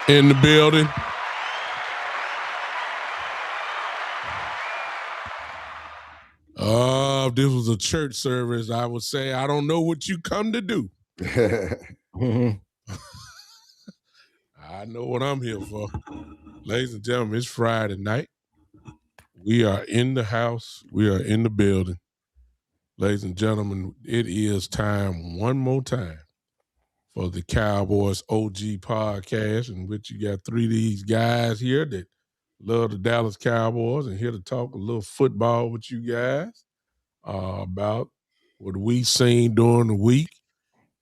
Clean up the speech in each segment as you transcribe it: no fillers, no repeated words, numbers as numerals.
In the building. If this was a church service, I would say, I don't know what you come to do. I know what I'm here for. Ladies and gentlemen, it's Friday night. We are in the house. We are in the building. Ladies and gentlemen, it is time one more time for the Cowboys OG podcast, in which you got three of these guys here that love the Dallas Cowboys and here to talk a little football with you guys about what we seen during the week.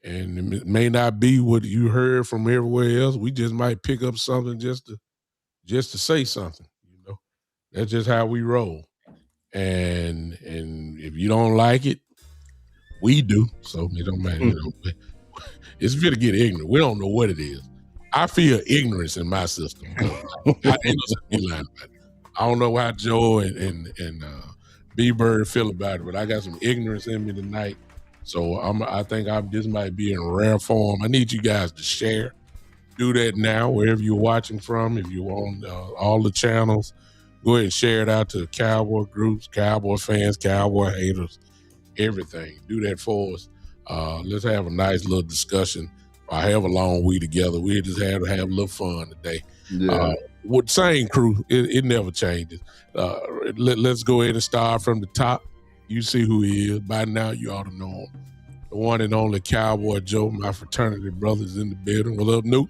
And it may not be what you heard from everywhere else. We just might pick up something just to say something. You know, that's just how we roll. And if you don't like it, we do. So it don't matter. You know, it's good to get ignorant. We don't know what it is. I feel ignorance in my system. I don't know how Joe and B-Bird feel about it, but I got some ignorance in me tonight. So I think this might be in rare form. I need you guys to share. Do that now, wherever you're watching from. If you're on all the channels, go ahead and share it out to Cowboy groups, Cowboy fans, Cowboy haters, everything. Do that for us. Let's have a nice little discussion. However long we together, we just have to have a little fun today. Yeah. With same crew, it never changes. Let's go ahead and start from the top. You see who he is. By now, you ought to know him. The one and only Cowboy Joe, my fraternity brothers in the building. What up, Noop?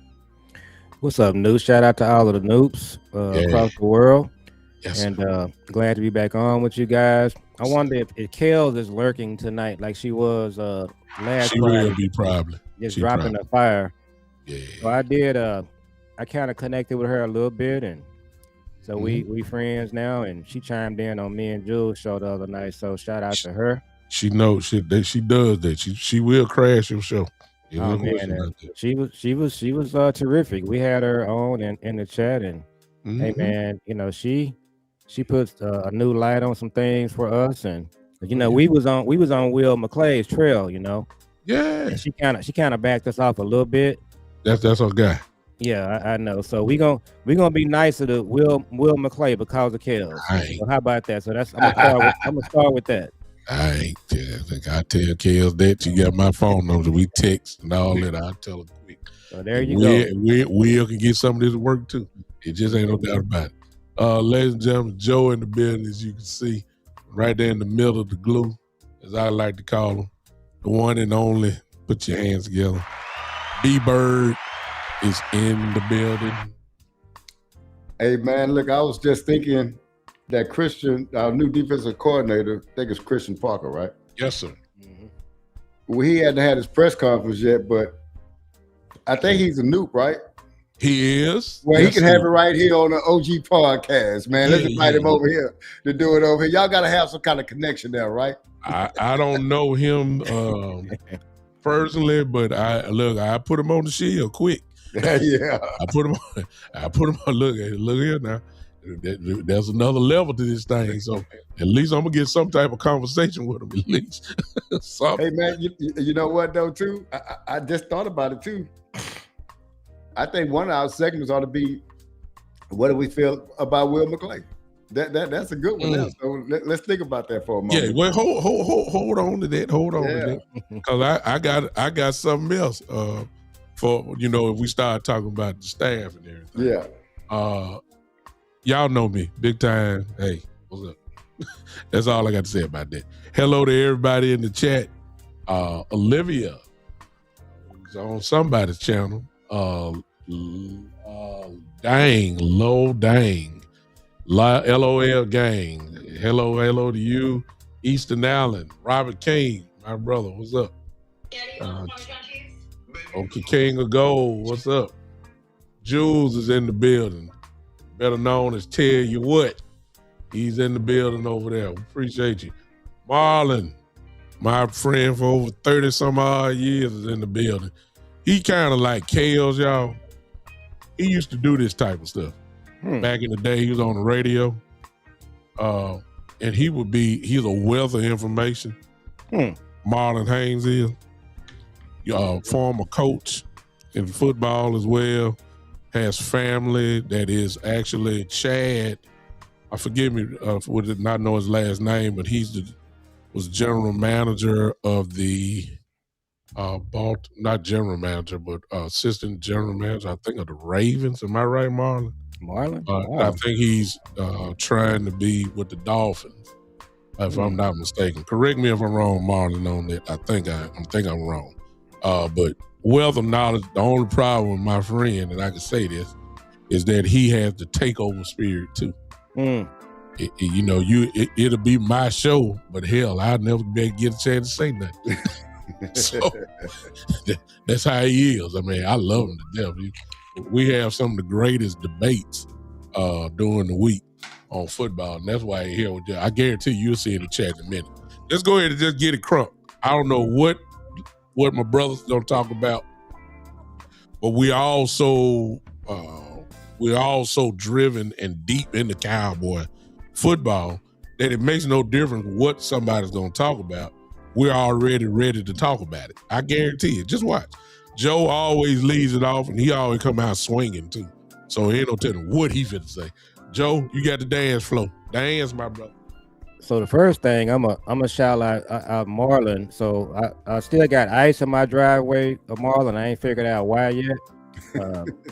What's up, Noops? Shout out to all of the Noops across the world. Yes, and glad to be back on with you guys. I wonder if Kels is lurking tonight like she was last she Friday. will be probably. Just dropping the fire. Yeah. So I did I kind of connected with her a little bit, and so we friends now, and she chimed in on me and Jules' show the other night. So shout out to her. She knows she does that. She will crash your show. Oh, man, she was terrific. We had her on in the chat, and hey man, you know, she puts a new light on some things for us, and you know, we was on Will McClay's trail, you know. Yeah. And she kind of backed us off a little bit. That's our guy. Yeah, I know. So we gonna be nicer to Will McClay because of Kels. So how about that? So that's I'm gonna start with that. I tell Kels that you got my phone number. We text and all that. I'll tell her quick. So there you go. Will can get some of this work too. It just ain't no doubt about it. Ladies and gentlemen, Joe in the building, as you can see, right there in the middle of the glue, as I like to call him, the one and only. Put your hands together. B-Bird is in the building. Hey man, look, I was just thinking that Christian, our new defensive coordinator, I think it's Christian Parker, right? Yes, sir. Well, he hadn't had his press conference yet, but I think he's a noob, right? He is. Well, he can have it right here on the OG podcast, man. Let's invite him over here to do it over here. Y'all got to have some kind of connection there, right? I don't know him personally, but I put him on the shield quick. Yeah. I put him on. Look here now. There's another level to this thing, so at least I'm gonna get some type of conversation with him. At least. Hey man, you know what though too? I just thought about it too. I think one of our segments ought to be, what do we feel about Will McClay? That's a good one. Now. So let's think about that for a moment. Yeah, well, hold on to that. Hold on to that, because I got something else. For if we start talking about the staff and everything. Yeah. Y'all know me, big time. Hey, what's up? That's all I got to say about that. Hello to everybody in the chat. Olivia, who's on somebody's channel. LOL, gang. Hello to you. Easton Allen, Robert King, my brother, what's up? Okay, King of Gold, what's up? Jules is in the building, better known as Tell You What. He's in the building over there. We appreciate you. Marlon, my friend for over 30 some odd years, is in the building. He kind of like Kels, y'all. He used to do this type of stuff. Back in the day, he was on the radio. And he's a wealth of information. Marlon Haynes is. Former coach in football as well. Has family that is actually Chad. Forgive me for not know his last name, but was general manager of the not general manager, but assistant general manager, I think, of the Ravens. Am I right, Marlon? Wow. I think he's trying to be with the Dolphins, if I'm not mistaken. Correct me if I'm wrong, Marlon, on that. I think I'm wrong. But wealth of knowledge. The only problem with my friend, and I can say this, is that he has the takeover spirit too. It'll be my show, but hell, I'll never be able to get a chance to say nothing. So that's how he is. I mean, I love him to death. We have some of the greatest debates during the week on football, and that's why he's here with you. I guarantee you'll see in the chat in a minute. Let's go ahead and just get it crunk. I don't know what my brother's gonna talk about, but we're all so driven and deep into Cowboy football that it makes no difference what somebody's gonna talk about. we're already ready to talk about it. I guarantee it. Just watch. Joe always leads it off, and he always come out swinging too. So he ain't no telling what he finna say. Joe, you got the dance flow. Dance, my brother. So the first thing I'm a shout out Marlon. So I still got ice in my driveway of Marlon. I ain't figured out why yet.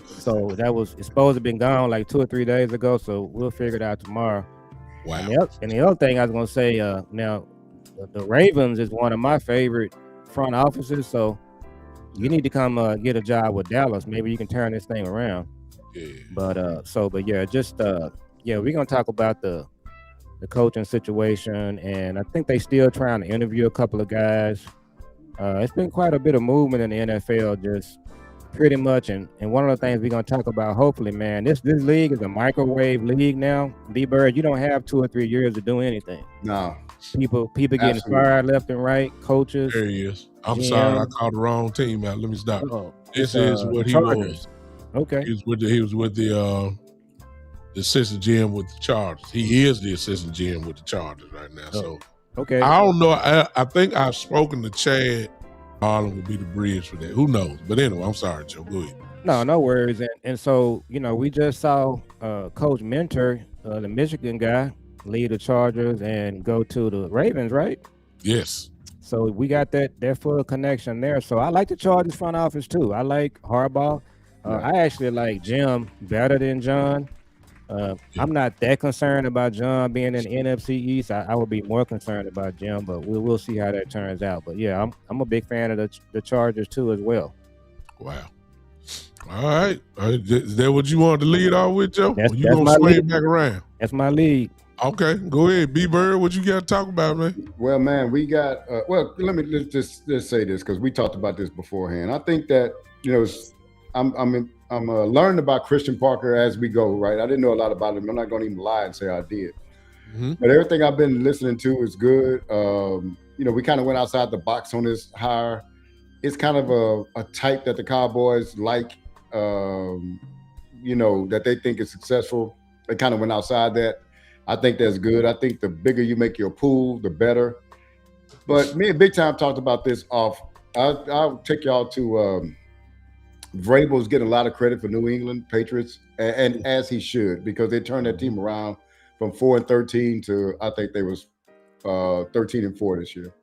So it's supposed to have been gone like 2 or 3 days ago. So we'll figure it out tomorrow. Wow. And the other thing I was gonna say, now the Ravens is one of my favorite front offices. So you need to come get a job with Dallas. Maybe you can turn this thing around. Yeah. But we're gonna talk about the coaching situation, and I think they still trying to interview a couple of guys. It's been quite a bit of movement in the NFL, just pretty much. And one of the things we're gonna talk about, hopefully, man, this league is a microwave league now. B-Bird, you don't have 2 or 3 years to do anything. No. People getting fired left and right. Coaches. There he is. I'm sorry, I called the wrong team out. Let me stop. This is what he Chargers. was. Okay. He was with the assistant GM with the Chargers. He is the assistant GM with the Chargers right now. So okay. I don't know. I think I've spoken to Chad. Harlan would be the bridge for that. Who knows? But anyway, I'm sorry, Joe. Go ahead. No worries. And so, we just saw Coach Mentor, the Michigan guy, lead the Chargers and go to the Ravens, right? Yes. So we got that full connection there. So I like the Chargers front office too. I like Harbaugh. I actually like Jim better than John. I'm not that concerned about John being in the NFC East. I would be more concerned about Jim, but we'll see how that turns out. But yeah, I'm a big fan of the Chargers too as well. Wow. All right. Is that what you wanted to lead off with, Joe? You gonna swing it back around? That's my lead. Okay, go ahead, B-Bird. What you got to talk about, man? Well, man, we got. Let's just say this because we talked about this beforehand. I think that I'm learning about Christian Parker as we go. Right, I didn't know a lot about him. I'm not going to even lie and say I did. Mm-hmm. But everything I've been listening to is good. We kind of went outside the box on this hire. It's kind of a type that the Cowboys like. That they think is successful. They kind of went outside that. I think that's good. I think the bigger you make your pool, the better. But me and Big Time talked about this off. I'll take y'all to Vrabel's getting a lot of credit for New England Patriots, and as he should, because they turned that team around from 4-13 to I think they was 13-4 this year,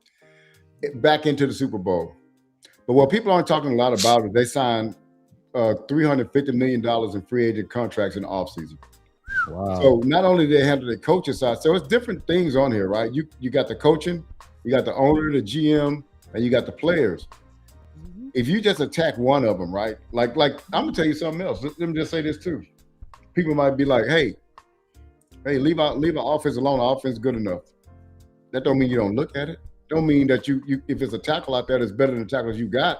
back into the Super Bowl. But what people aren't talking a lot about is they signed $350 million in free agent contracts in the offseason. Wow. So not only do they handle the coaching side, so it's different things on here, right? You got the coaching, you got the owner, the GM, and you got the players. Mm-hmm. If you just attack one of them, right? Like I'm gonna tell you something else. Let me just say this too. People might be like, hey, leave an offense alone. The offense is good enough. That don't mean you don't look at it. Don't mean that you if it's a tackle out there that's better than the tackles you got,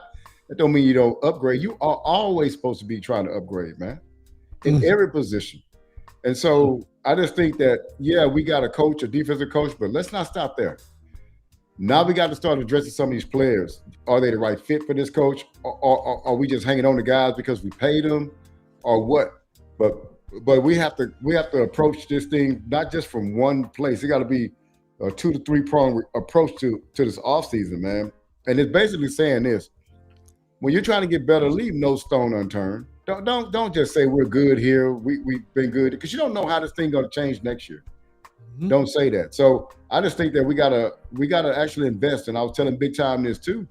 that don't mean you don't upgrade. You are always supposed to be trying to upgrade, man, in every position. And so I just think that, we got a coach, a defensive coach, but let's not stop there. Now we got to start addressing some of these players. Are they the right fit for this coach? Or are we just hanging on to guys because we paid them or what? But we have to approach this thing not just from one place. It got to be a 2 to 3 prong approach to this offseason, man. And it's basically saying this. When you're trying to get better, leave no stone unturned. Don't just say we're good here. We've been good, because you don't know how this thing going to change next year. Mm-hmm. Don't say that. So I just think that we gotta actually invest. And I was telling Big Time this too.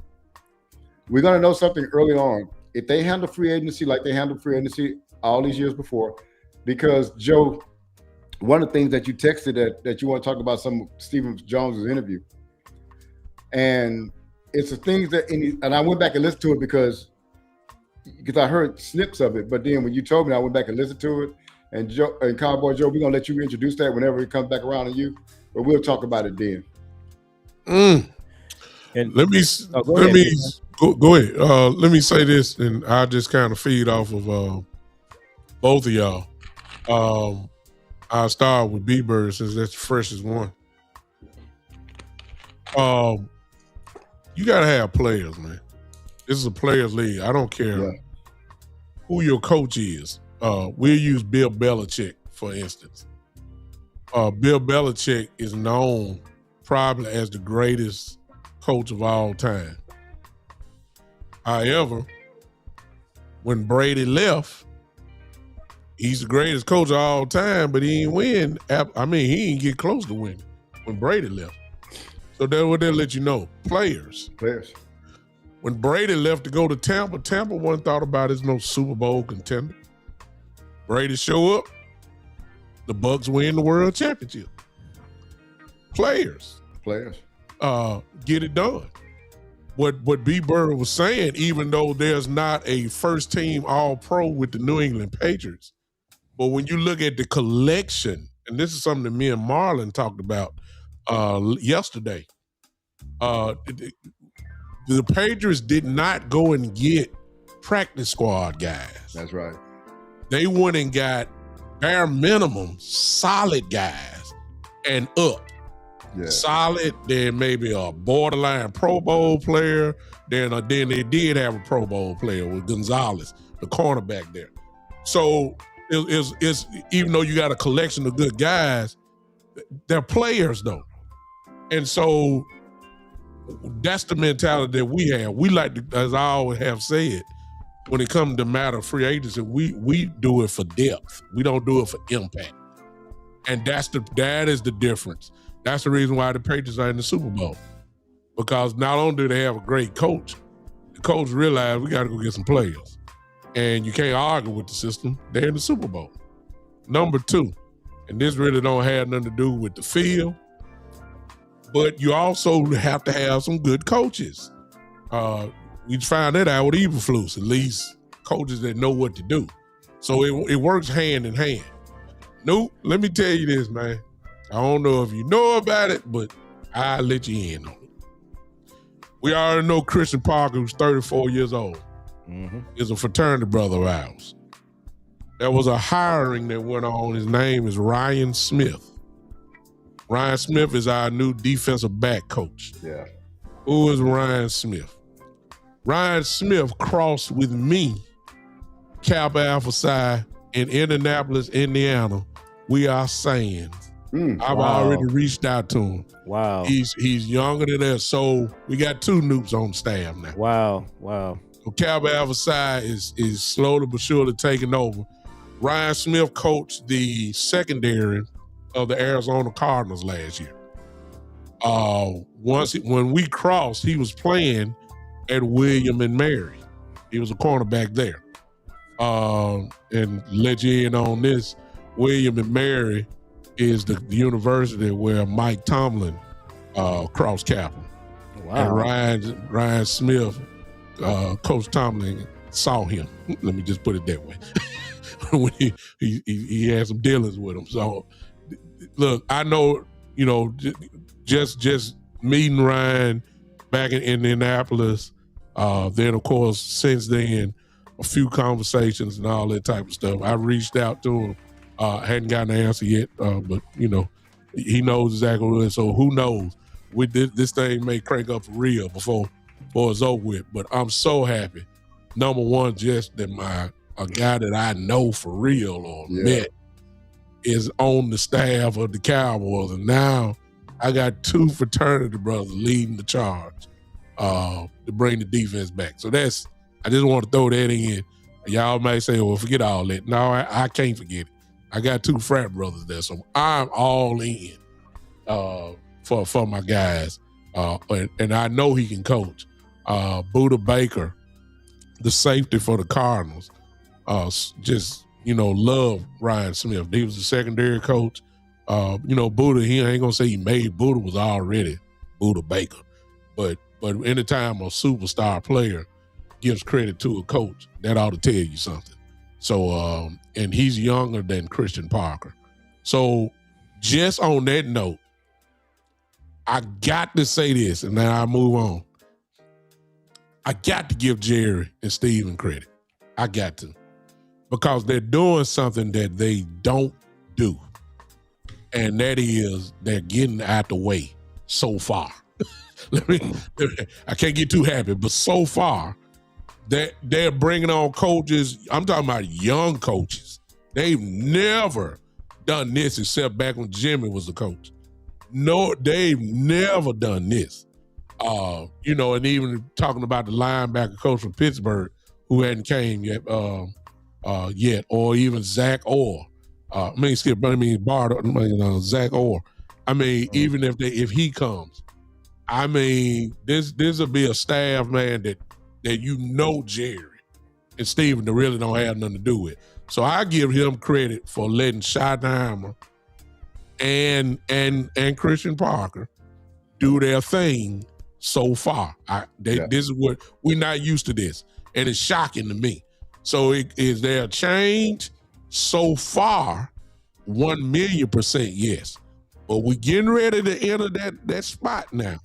We're gonna know something early on if they handle free agency like they handled free agency all these years before. Because Joe, one of the things that you texted that you want to talk about some Stephen Jones's interview, and it's the things that and I went back and listened to it because I heard snips of it, but then when you told me, I went back and listened to it. And Joe and Cowboy Joe, we're gonna let you introduce that whenever it comes back around to you, but we'll talk about it then. And go ahead. Let me say this, and I'll just kind of feed off of both of y'all. I'll start with B-Bird since that's the freshest one. You gotta have players, man. This is a players' league. I don't care who your coach is. We'll use Bill Belichick, for instance. Bill Belichick is known probably as the greatest coach of all time. However, when Brady left, he's the greatest coach of all time, but he didn't win. He didn't get close to winning when Brady left. So that's what they'll let you know. Players. When Brady left to go to Tampa, Tampa wasn't thought about as no Super Bowl contender. Brady show up, the Bucs win the World Championship. Players. Get it done. What B. Bird was saying, even though there's not a first team All-Pro with the New England Patriots, but when you look at the collection, and this is something that me and Marlon talked about yesterday, the Patriots did not go and get practice squad guys. That's right. They went and got bare minimum solid guys and up. Yeah. Solid, then maybe a borderline Pro Bowl player. Then they did have a Pro Bowl player with Gonzalez, the cornerback there. So it's even though you got a collection of good guys, they're players though. And so that's the mentality that we have. We like to, as I always have said, when it comes to matter of free agency, we do it for depth. We don't do it for impact. And that is the difference. That's the reason why the Patriots are in the Super Bowl. Because not only do they have a great coach, the coach realized we got to go get some players. And you can't argue with the system. They're in the Super Bowl. Number two, and this really don't have nothing to do with the field, but you also have to have some good coaches. We found that out with Eberflus, at least coaches that know what to do. So it works hand in hand. Nope, let me tell you this, man. I don't know if you know about it, but I'll let you in on it. We already know Christian Parker, who's 34 years old, is a fraternity brother of ours. There was a hiring that went on. His name is Ryan Smith. Ryan Smith is our new defensive back coach. Yeah. Who is Ryan Smith? Ryan Smith crossed with me, Kappa Alpha Psi, in Indianapolis, Indiana. We are saying. I've already reached out to him. Wow. He's younger than us, so we got two noobs on staff now. Wow. So Cowboy Alpha Psi is slowly but surely taking over. Ryan Smith coached the secondary of the Arizona Cardinals last year. When we crossed, he was playing at William and Mary. He was a cornerback there. And let you in on this, William and Mary is the university where Mike Tomlin crossed Kappa. Wow. And Ryan Smith, Coach Tomlin saw him. Let me just put it that way. When he had some dealings with him. So, look, I know, just meeting Ryan back in Indianapolis, then, of course, since then, a few conversations and all that type of stuff. I reached out to him. Hadn't gotten an answer yet, but, he knows exactly what it is. So who knows? This thing may crank up for real before it's over with. But I'm so happy. Number one, just that a guy that I know for real or met is on the staff of the Cowboys. And now I got two fraternity brothers leading the charge to bring the defense back. So I just want to throw that in. Y'all may say, well, forget all that. No, I can't forget it. I got two frat brothers there, so I'm all in for my guys. And I know he can coach. Buda Baker, the safety for the Cardinals, love Ryan Smith. He was the secondary coach. Buda, he ain't gonna say he made. Buda was already Buda Baker. But anytime a superstar player gives credit to a coach, that ought to tell you something. So, and he's younger than Christian Parker. So just on that note, I got to say this, and then I move on. I got to give Jerry and Steven credit. I got to. Because they're doing something that they don't do. And that is they're getting out the way so far. I can't get too happy, but so far, they're bringing on coaches. I'm talking about young coaches. They've never done this except back when Jimmy was the coach. No, they've never done this. And even talking about the linebacker coach from Pittsburgh who hadn't came yet, or even Zach Orr. Zach Orr. Even if he comes, this will be a staff, man, that Jerry and Steven that really don't have nothing to do with. So I give him credit for letting Schottenheimer and Christian Parker do their thing so far. This is what we're not used to this, and it's shocking to me. So is there a change? So far, 1,000,000% yes. But we're getting ready to enter that spot now,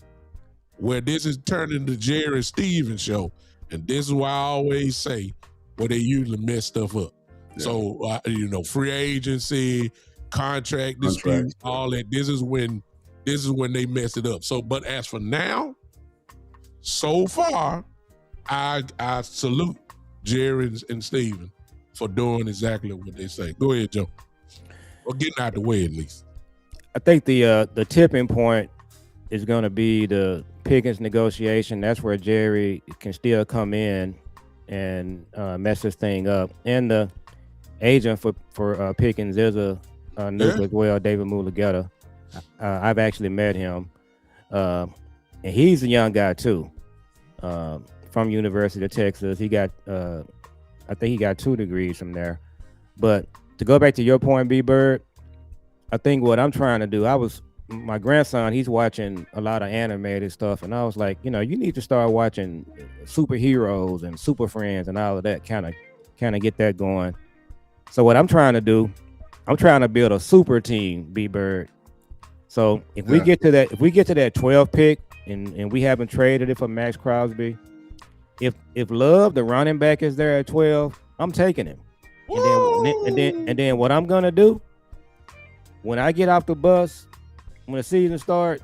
where this is turning the Jerry and Steven show, and this is why I always say where they usually mess stuff up. Yeah. So free agency, contract dispute, all that. This is when they mess it up. So, but as for now, so far, I salute Jerry and Steven for doing exactly what they say. Go ahead, Joe. Or getting out the way at least. I think the tipping point is going to be the Pickens negotiation. That's where Jerry can still come in and mess this thing up. And the agent for Pickens is a nuke as well, David Mulugeta. I've actually met him, and he's a young guy too, from University of Texas. He got, I think he got 2 degrees from there. But to go back to your point, B-Bird, I think what I'm trying to do, my grandson, he's watching a lot of animated stuff, and I was like, you need to start watching superheroes and super friends and all of that, kind of get that going. So what I'm trying to do, I'm trying to build a super team, B-Bird. So if we get to that 12th pick and we haven't traded it for Max Crosby, if Love, the running back, is there at 12, I'm taking him. And then what I'm gonna do, when I get off the bus, when the season starts,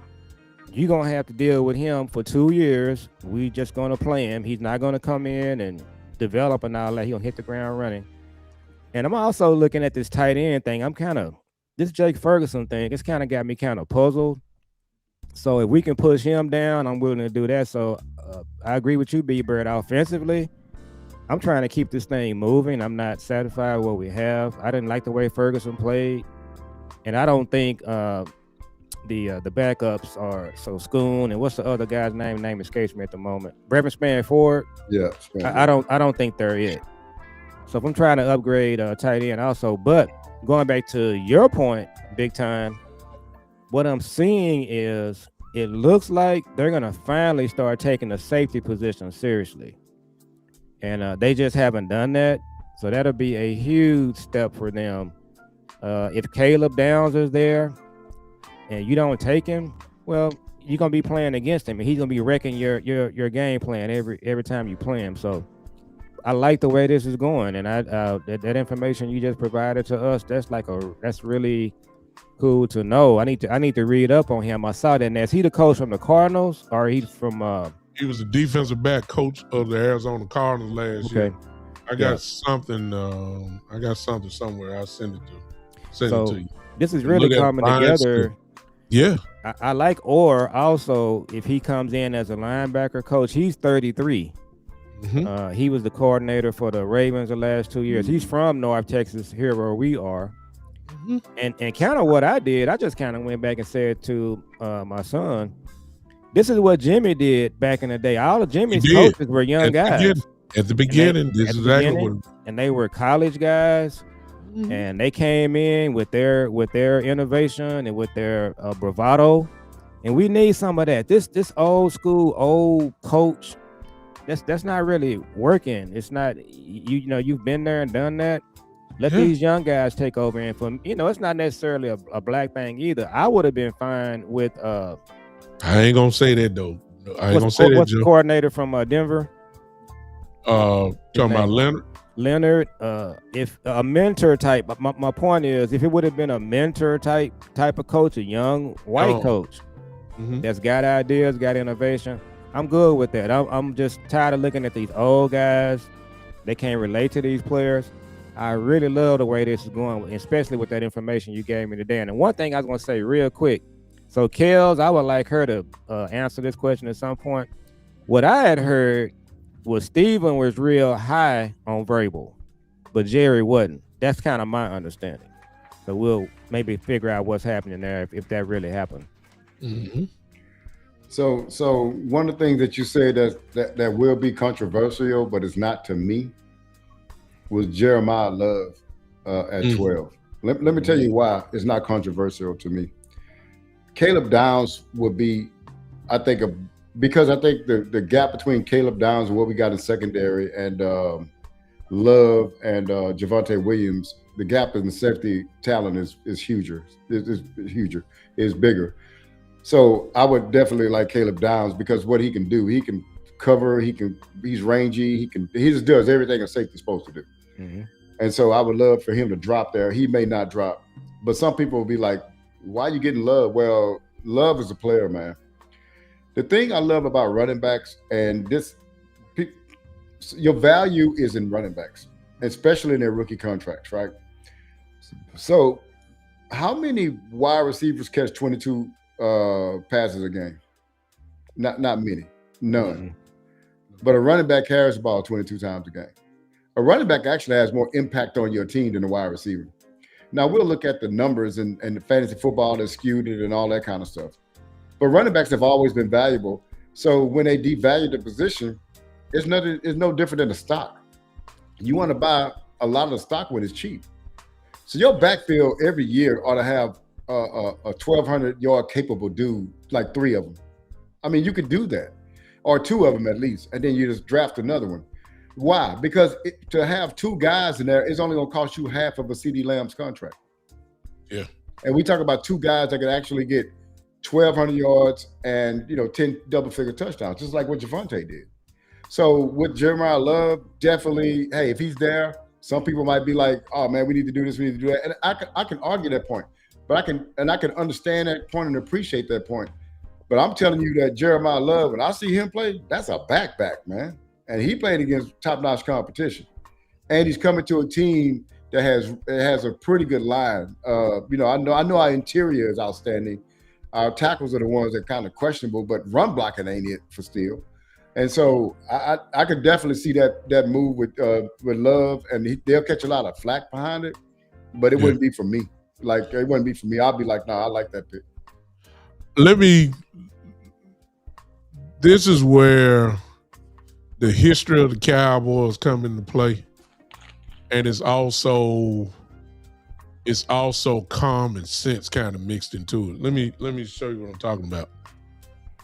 you're gonna have to deal with him for 2 years. We just gonna play him. He's not gonna come in and develop and all that. He'll hit the ground running. And I'm also looking at this tight end thing. This Jake Ferguson thing, it's kind of got me kind of puzzled. So if we can push him down, I'm willing to do that. So I agree with you, B-Bird. Offensively, I'm trying to keep this thing moving. I'm not satisfied with what we have. I didn't like the way Ferguson played. And I don't think the backups are Schoon, and what's the other guy's name? Name escapes me at the moment. Brevin Spanford. Yeah. I don't think they're it. So if I'm trying to upgrade tight end also, but going back to your point, big time, what I'm seeing is it looks like they're gonna finally start taking the safety position seriously, and they just haven't done that. So that'll be a huge step for them. If Caleb Downs is there and you don't take him, well, you're gonna be playing against him, and he's gonna be wrecking your game plan every time you play him. So I like the way this is going, and that information you just provided to us, that's really cool to know. I need to read up on him. I saw that. Now, is he the coach from the Cardinals, or he from? He was the defensive back coach of the Arizona Cardinals last year. I got something. I got something somewhere. I'll send it to you. This is really coming together. Yeah. I like Orr also. If he comes in as a linebacker coach, he's 33. Mm-hmm. He was the coordinator for the Ravens the last 2 years. He's from North Texas, here where we are. Mm-hmm. And kind of what I did, I just kind of went back and said to my son, this is what Jimmy did back in the day. All of Jimmy's coaches were young guys. At the beginning, and they were college guys. Mm-hmm. And they came in with their innovation and with their bravado. And we need some of that. This old school, old coach, that's not really working. It's not, you've been there and done that. Let these young guys take over. And from, it's not necessarily a black thing either. I would have been fine with I ain't gonna say that though. What's the coordinator from Denver? Talking about Leonard. If a mentor type, my point is, if it would have been a mentor type of coach, a young white coach that's got ideas, got innovation, I'm good with that. I'm just tired of looking at these old guys. They can't relate to these players. I really love the way this is going, especially with that information you gave me today. And one thing I was going to say real quick, So Kels, I would like her to answer this question at some point. What I had heard was Steven was real high on Vrabel, but Jerry wasn't. That's kind of my understanding. So we'll maybe figure out what's happening there if that really happened. Mm-hmm. So one of the things that you said that will be controversial, but it's not to me, was Jeremiah Love at 12. Let me tell you why it's not controversial to me. Caleb Downs would be, I think, because I think the gap between Caleb Downs and what we got in secondary and Love and Javonte Williams, the gap in the safety talent is huger. Is bigger. So I would definitely like Caleb Downs because what he can do, he can cover, he's rangy, he just does everything a safety's supposed to do. Mm-hmm. And so I would love for him to drop there. He may not drop, but some people will be like, why are you getting Love? Well, Love is a player, man. The thing I love about running backs, and your value is in running backs, especially in their rookie contracts, right? So how many wide receivers catch 22 passes a game? Not many, none. Mm-hmm. But a running back carries the ball 22 times a game. A running back actually has more impact on your team than a wide receiver. Now we'll look at the numbers and the fantasy football that's skewed it and all that kind of stuff. But running backs have always been valuable. So when they devalue the position, it's no different than a stock. You want to buy a lot of the stock when it's cheap. So your backfield every year ought to have a 1,200-yard capable dude, like 3 of them. I mean, you could do that, or 2 of them at least, and then you just draft another one. Why? Because to have 2 guys in there is only going to cost you half of a CeeDee Lamb's contract. Yeah. And we talk about 2 guys that could actually get 1,200 yards and 10 double-figure touchdowns, just like what Javonte did. So with Jeremiah Love, definitely, hey, if he's there, some people might be like, oh man, we need to do this, we need to do that. And I can argue that point, but I can understand that point and appreciate that point. But I'm telling you that Jeremiah Love, when I see him play, that's a back, man. And he played against top-notch competition. And he's coming to a team that has a pretty good line. I know our interior is outstanding. Our tackles are the ones that are kind of questionable, but run blocking ain't it for Steele. And so I could definitely see that move with Love, and they'll catch a lot of flack behind it, but it wouldn't be for me. Like, it wouldn't be for me. I'll be like, I like that pick. This is where the history of the Cowboys come into play, and it's also common sense kind of mixed into it. Let me show you what I'm talking about.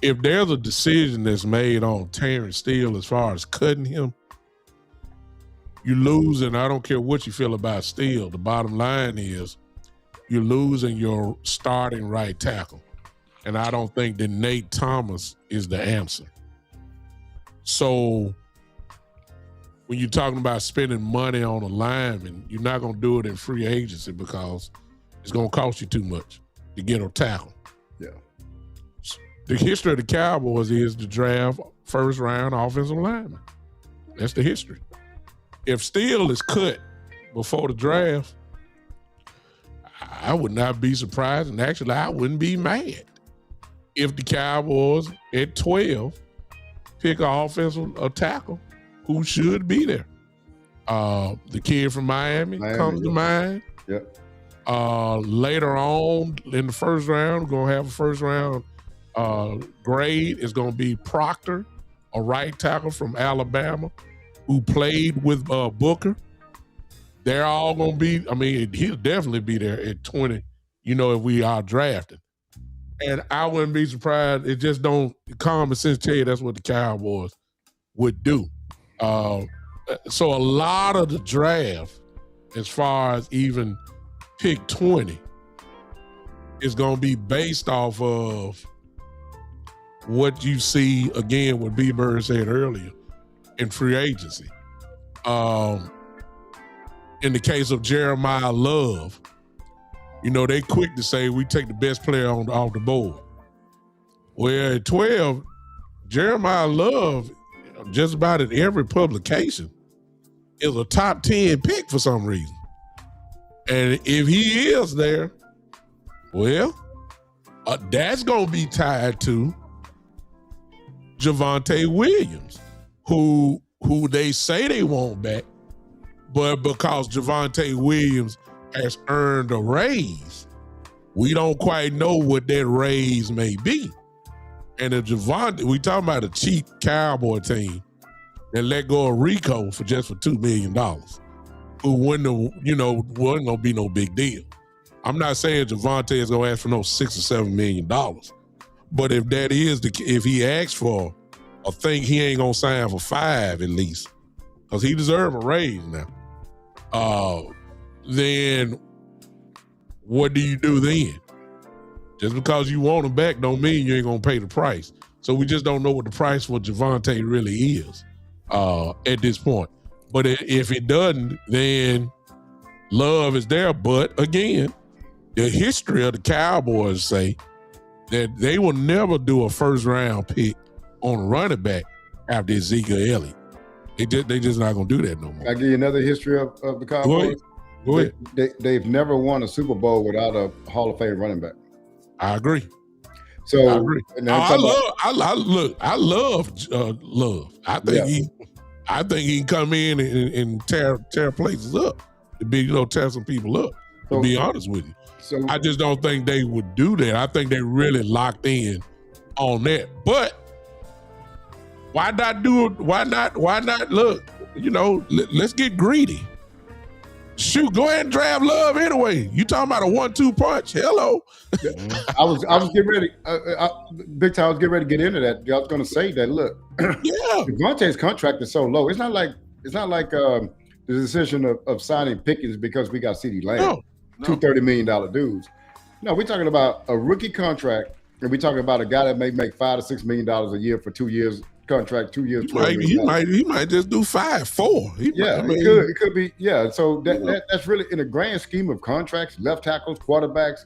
If there's a decision that's made on Terrence Steele as far as cutting him, you lose, and I don't care what you feel about Steele. The bottom line is you're losing your starting right tackle. And I don't think that Nate Thomas is the answer. So when you're talking about spending money on a lineman, you're not going to do it in free agency because it's going to cost you too much to get a tackle. Yeah. The history of the Cowboys is to draft first-round offensive linemen. That's the history. If Steele is cut before the draft, I would not be surprised, and actually I wouldn't be mad if the Cowboys at 12 pick an offensive tackle who should be there. The kid from Miami comes to mind. Yep. Later on in the first round, we're going to have a first-round grade is going to be Proctor, a right tackle from Alabama who played with Booker. They're all going to be, he'll definitely be there at 20, if we are drafted. And I wouldn't be surprised. It just don't, common sense tell you that's what the Cowboys would do. So a lot of the draft, as far as even pick 20, is going to be based off of what you see, again, what B. Bird said earlier, in free agency. In the case of Jeremiah Love, they quick to say we take the best player off the board. Well, at 12, Jeremiah Love, just about in every publication, is a top 10 pick for some reason. And if he is there, well, That's going to be tied to Javonte Williams, who they say they want back, but because Javonte Williams has earned a raise, we don't quite know what that raise may be. And if Javonte, we talking about a cheap Cowboy team that let go of Rico for $2 million, who wasn't going to be no big deal. I'm not saying Javonte is going to ask for no $6 or $7 million, but if that is if he asks for, I think he ain't gonna sign for 5 at least, because he deserves a raise now. Then what do you do then? Just because you want him back don't mean you ain't gonna pay the price. So we just don't know what the price for Javonte really is at this point. But if it doesn't, then Love is there. But again, the history of the Cowboys say that they will never do a first round pick on a running back after Ezekiel Elliott. They just not gonna do that no more. I give you another history of the Cowboys. Go ahead. They've never won a Super Bowl without a Hall of Fame running back. I agree. So I agree. I love Love. I think he can come in and tear places up, to be tear some people up. To be honest with you, so I just don't think they would do that. I think they really locked in on that. But why not do it? Why not look? Let's get greedy. Shoot, go ahead and draft Love anyway. You talking about a 1-2 punch? Hello. I was getting ready. Big time. I was getting ready to get into that. I was going to say that. Look, Devontae's contract is so low. It's not like the decision of signing Pickens because we got CeeDee Lamb, two $30 million dudes. No, we're talking about a rookie contract, and we're talking about a guy that may make $5 to $6 million a year for 2 years. Contract 2 years. He might just do 5-4. It could be. Yeah, so that's really in the grand scheme of contracts, left tackles, quarterbacks,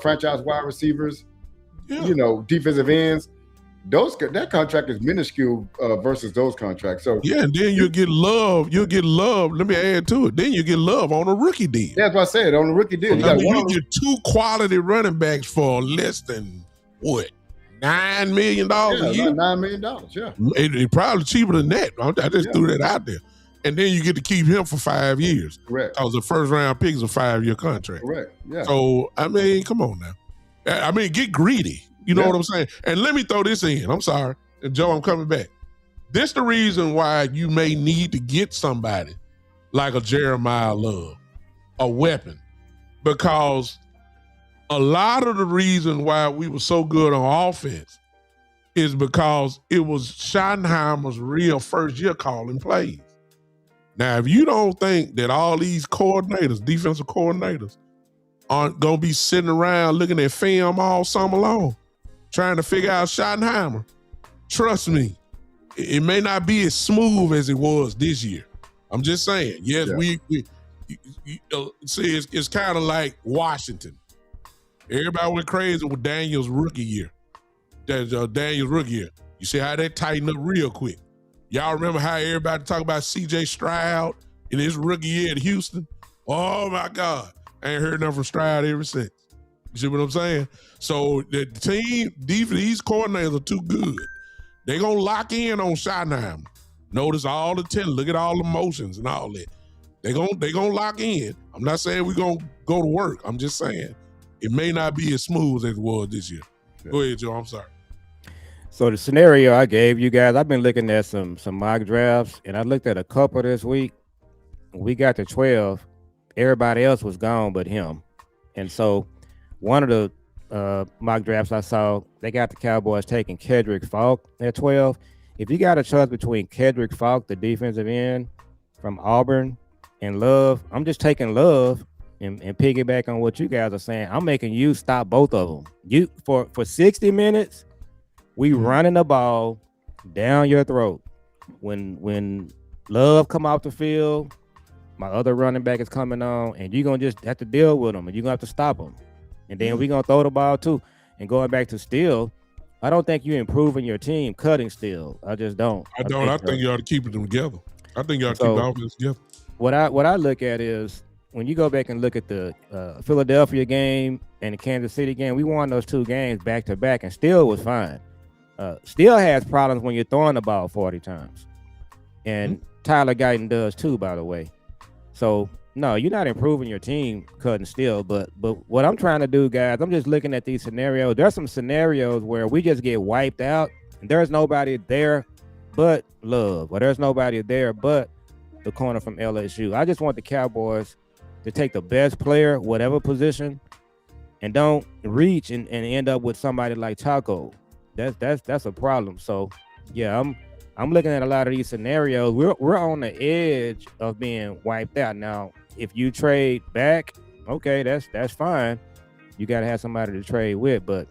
franchise wide receivers, defensive ends. That contract is minuscule versus those contracts. So and then you'll get Love. Let me add to it. Then you get Love on a rookie deal. That's what I said, on a rookie deal. You get 2 quality running backs for less than what? $9 million a year. $9 million, yeah. It's probably cheaper than that. I just threw that out there. And then you get to keep him for 5 years. Correct. Because the first round pick is a 5-year contract. Correct. Yeah. So, come on now. Get greedy. You know what I'm saying? And let me throw this in. I'm sorry. And Joe, I'm coming back. This the reason why you may need to get somebody like a Jeremiah Love, a weapon. Because a lot of the reason why we were so good on offense is because it was Schottenheimer's real first year calling plays. Now, if you don't think that all these coordinators, defensive coordinators, aren't going to be sitting around looking at film all summer long, trying to figure out Schottenheimer, trust me, it may not be as smooth as it was this year. I'm just saying. Yes, it's kind of like Washington. Everybody went crazy with Daniel's rookie year. You see how that tightened up real quick. Y'all remember how everybody talk about C.J. Stroud in his rookie year at Houston? Oh, my God. I ain't heard nothing from Stroud ever since. You see what I'm saying? So the team, these coordinators are too good. They going to lock in on Schottenheimer. Notice all the talent. Look at all the motions and all that. They gonna lock in. I'm not saying we're going to go to work. I'm just saying it may not be as smooth as it was this year. Yeah. Go ahead, Joe. I'm sorry. So the scenario I gave you guys, I've been looking at some mock drafts, and I looked at a couple this week. When we got to 12, everybody else was gone but him. And so one of the mock drafts I saw, they got the Cowboys taking Kedrick Falk at 12. If you got a choice between Kedrick Falk, the defensive end from Auburn, and Love, I'm just taking Love. And piggyback on what you guys are saying, I'm making you stop both of them. You for 60 minutes, we running the ball down your throat. When Love come off the field, my other running back is coming on, and you're gonna just have to deal with them, and you're gonna have to stop them. And then we're gonna throw the ball too. And going back to Steele, I don't think you're improving your team cutting Steele. I just don't. I think you ought to keep them together. I think you ought to keep the offense together. What I look at is, when you go back and look at the Philadelphia game and the Kansas City game, we won those 2 games back to back and still was fine. Still has problems when you're throwing the ball 40 times. And Tyler Guyton does too, by the way. So, no, you're not improving your team cutting still. But what I'm trying to do, guys, I'm just looking at these scenarios. There's some scenarios where we just get wiped out and there's nobody there but Love, or there's nobody there but the corner from LSU. I just want the Cowboys to take the best player, whatever position, and don't reach and end up with somebody like Taco. That's a problem. So yeah, I'm looking at a lot of these scenarios. We're on the edge of being wiped out. Now, if you trade back, okay, that's fine. You gotta have somebody to trade with. But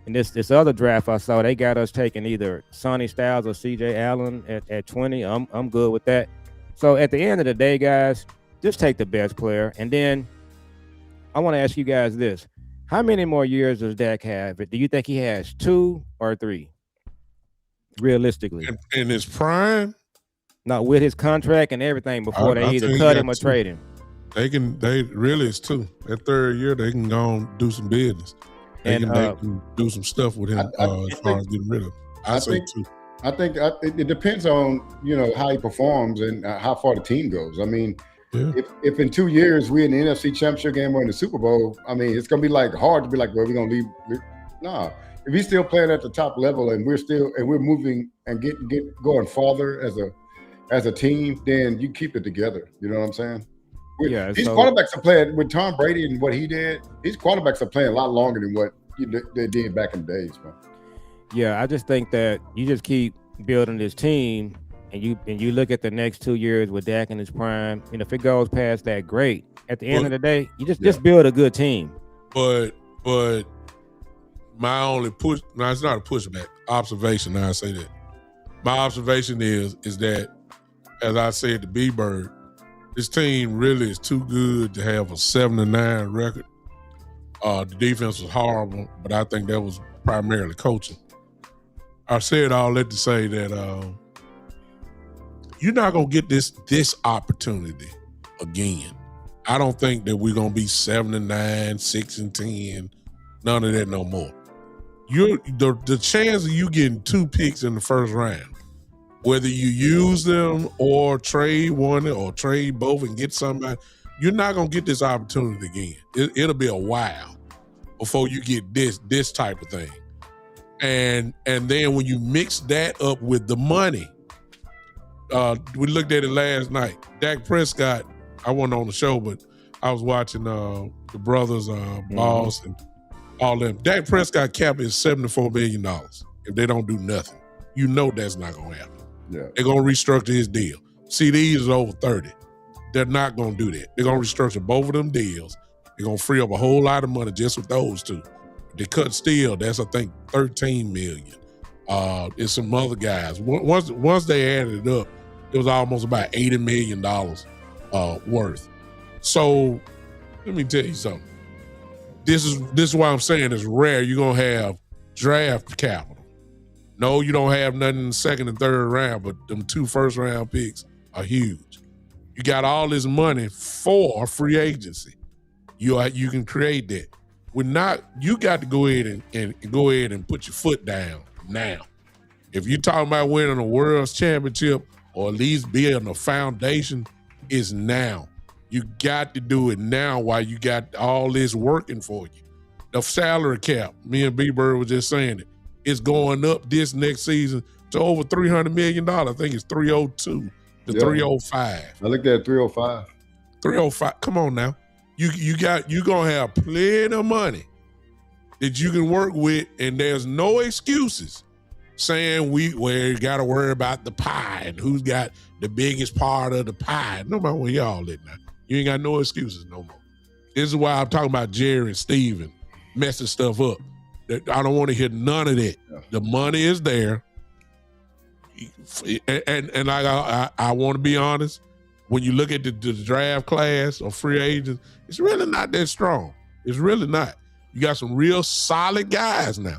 in this other draft I saw, they got us taking either Sonny Styles or CJ Allen at 20. I'm good with that. So at the end of the day, guys, just take the best player. And then I want to ask you guys this. How many more years does Dak have? Do you think he has 2 or 3? Realistically. In his prime? Not with his contract and everything before they either cut him or trade him. They really it's 2. That 3rd year, they can go and do some business. They can do some stuff with him as far as getting rid of him. I say 2. I think it depends on, how he performs and how far the team goes. I mean, if in 2 years we're in the NFC Championship game or in the Super Bowl, I mean, it's going to be hard to be like, well, we're going to leave. No, if he's still playing at the top level and we're moving and get going farther as a team, then you keep it together. You know what I'm saying? These quarterbacks are playing with Tom Brady and what he did. These quarterbacks are playing a lot longer than what they did back in the days, man. Yeah, I just think that you just keep building this team, and you look at the next 2 years with Dak in his prime. If it goes past that, great. At the end of the day, you just build a good team. But my only push, no, it's not a pushback, observation. Now I say that. My observation is that, as I said to B-Bird, this team really is too good to have a 7-9 record. The defense was horrible, but I think that was primarily coaching. I said all that to say that you're not going to get this opportunity again. I don't think that we're going to be 7-9, 6-10, none of that no more. The chance of you getting 2 picks in the first round, whether you use them or trade one or trade both and get somebody, you're not going to get this opportunity again. It'll be a while before you get this type of thing. And then when you mix that up with the money, we looked at it last night. Dak Prescott, I wasn't on the show, but I was watching the brothers, Boss and all them. Dak Prescott cap is $74 million if they don't do nothing. You know that's not going to happen. Yeah. They're going to restructure his deal. CDs is over 30. They're not going to do that. They're going to restructure both of them deals. They're going to free up a whole lot of money just with those 2. They cut Steele, that's I think $13 million. There's some other guys. Once they added it up, it was almost about $80 million worth. So let me tell you something. This is why I'm saying it's rare. You're gonna have draft capital. No, you don't have nothing in the 2nd and 3rd round, but them 2 first-round picks are huge. You got all this money for free agency. You can create that. You got to go ahead and put your foot down now. If you're talking about winning a world championship or at least being a foundation, it's now. You got to do it now while you got all this working for you. The salary cap, me and B-Bird was just saying it, it's going up this next season to over $300 million. I think it's 302 to 305. I looked at 305. 305. Come on now. You're gonna have plenty of money that you can work with, and there's no excuses saying you gotta worry about the pie and who's got the biggest part of the pie. No matter where y'all at now. You ain't got no excuses no more. This is why I'm talking about Jerry and Steven messing stuff up. I don't want to hear none of that. Yeah. The money is there. And I want to be honest, when you look at the draft class or free agents, it's really not that strong. It's really not. You got some real solid guys now.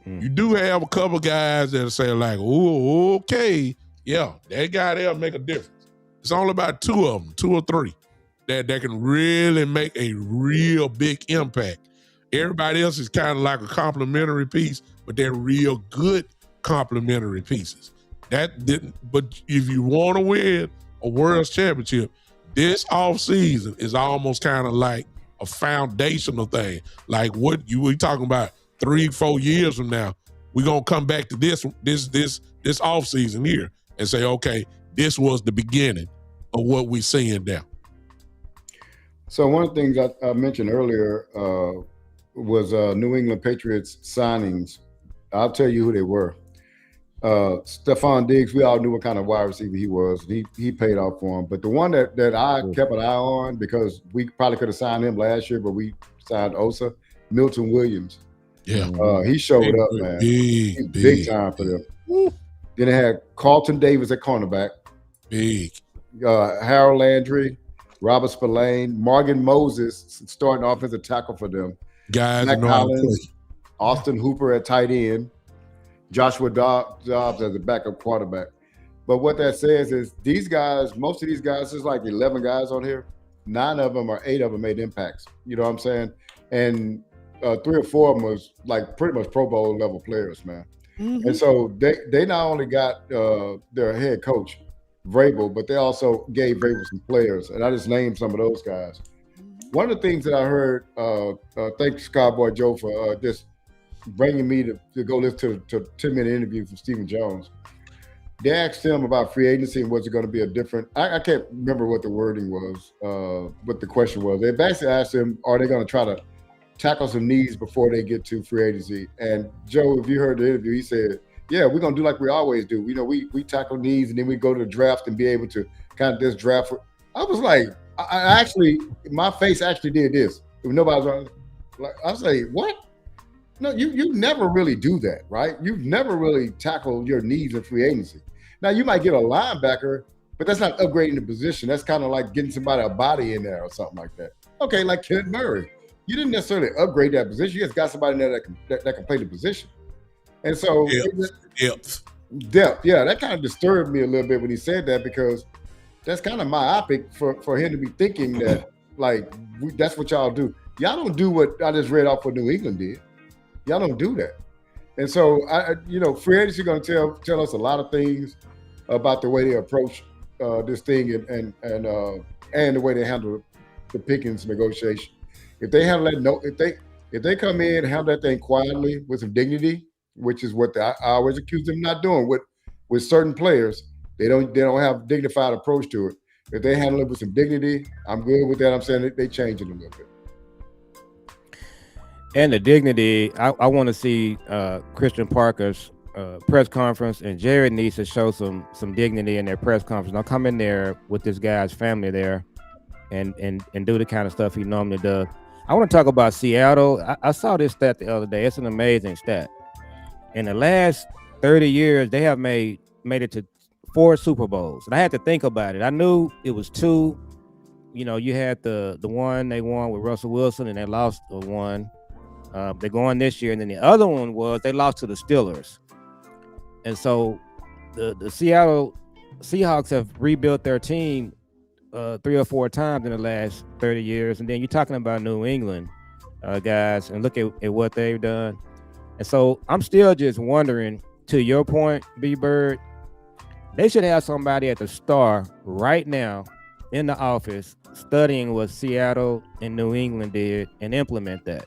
You do have a couple guys that say like, oh, okay, yeah, that guy there'll make a difference. It's only about 2 of them, 2 or 3. that can really make a real big impact. Everybody else is kind of like a complimentary piece, but they're real good complimentary pieces. But if you want to win a world championship, this offseason is almost kind of like a foundational thing. Like what we talking about 3-4 years from now, we're gonna come back to this offseason here and say, okay, this was the beginning of what we're seeing now. So one of the things I mentioned earlier was New England Patriots signings. I'll tell you who they were. Stephon Diggs, we all knew what kind of wide receiver he was. He paid off for him. But the one that I kept an eye on, because we probably could have signed him last year, but we signed Osa, Milton Williams. Yeah. He showed up, man. Big time for them. Woo. Then they had Carlton Davis at cornerback. Big. Harold Landry, Robert Spillane, Morgan Moses starting offensive tackle for them. Guys, Mac Collins, Austin Hooper at tight end, Joshua Dobbs as a backup quarterback. But what that says is these guys, most of these guys, there's like 11 guys on here. 9 of them or 8 of them made impacts. You know what I'm saying? And 3 or 4 of them was like pretty much Pro Bowl level players, man. Mm-hmm. And so they not only got their head coach, Vrabel, but they also gave Vrabel some players. And I just named some of those guys. One of the things that I heard, thanks Cowboy Joe for just bringing me to go listen to a 10-minute interview from Stephen Jones. They asked him about free agency and was it going to be a different, I can't remember what the wording was, what the question was. They basically asked him, are they going to try to tackle some needs before they get to free agency? And Joe, if you heard the interview, he said, yeah, we're going to do like we always do. You know, we tackle needs and then we go to the draft and be able to kind of just draft. I was like, I actually, my face actually did this. If nobody was like, I was like, what? No, you never really do that, right? You've never really tackled your needs in free agency. Now, you might get a linebacker, but that's not upgrading the position. That's kind of like getting somebody a body in there or something like that. Okay, like Kenneth Murray. You didn't necessarily upgrade that position. You just got somebody in there that can play the position. And so depth. Yeah, that kind of disturbed me a little bit when he said that, because that's kind of myopic for him to be thinking that, like, that's what y'all do. Y'all don't do what I just read off what New England did. Y'all don't do that. And so, free agency is going to tell us a lot of things about the way they approach this thing and the way they handle the Pickens negotiation. If they handle that, if they come in and handle that thing quietly with some dignity, which is what I always accuse them not doing with certain players, they don't have a dignified approach to it. If they handle it with some dignity, I'm good with that. I'm saying they change it a little bit. And the dignity, I want to see Christian Parker's press conference, and Jared needs to show some dignity in their press conference. Now come in there with this guy's family there and do the kind of stuff he normally does. I want to talk about Seattle. I saw this stat the other day. It's an amazing stat. In the last 30 years, they have made it to 4 Super Bowls. And I had to think about it. I knew it was 2. You know, you had the one they won with Russell Wilson, and they lost the one. They're going this year, and then the other one was they lost to the Steelers. And so the Seattle Seahawks have rebuilt their team 3 or 4 times in the last 30 years. And then you're talking about New England guys, and look at what they've done. And so I'm still just wondering, to your point, B-Bird, they should have somebody at the Star right now in the office studying what Seattle and New England did and implement that.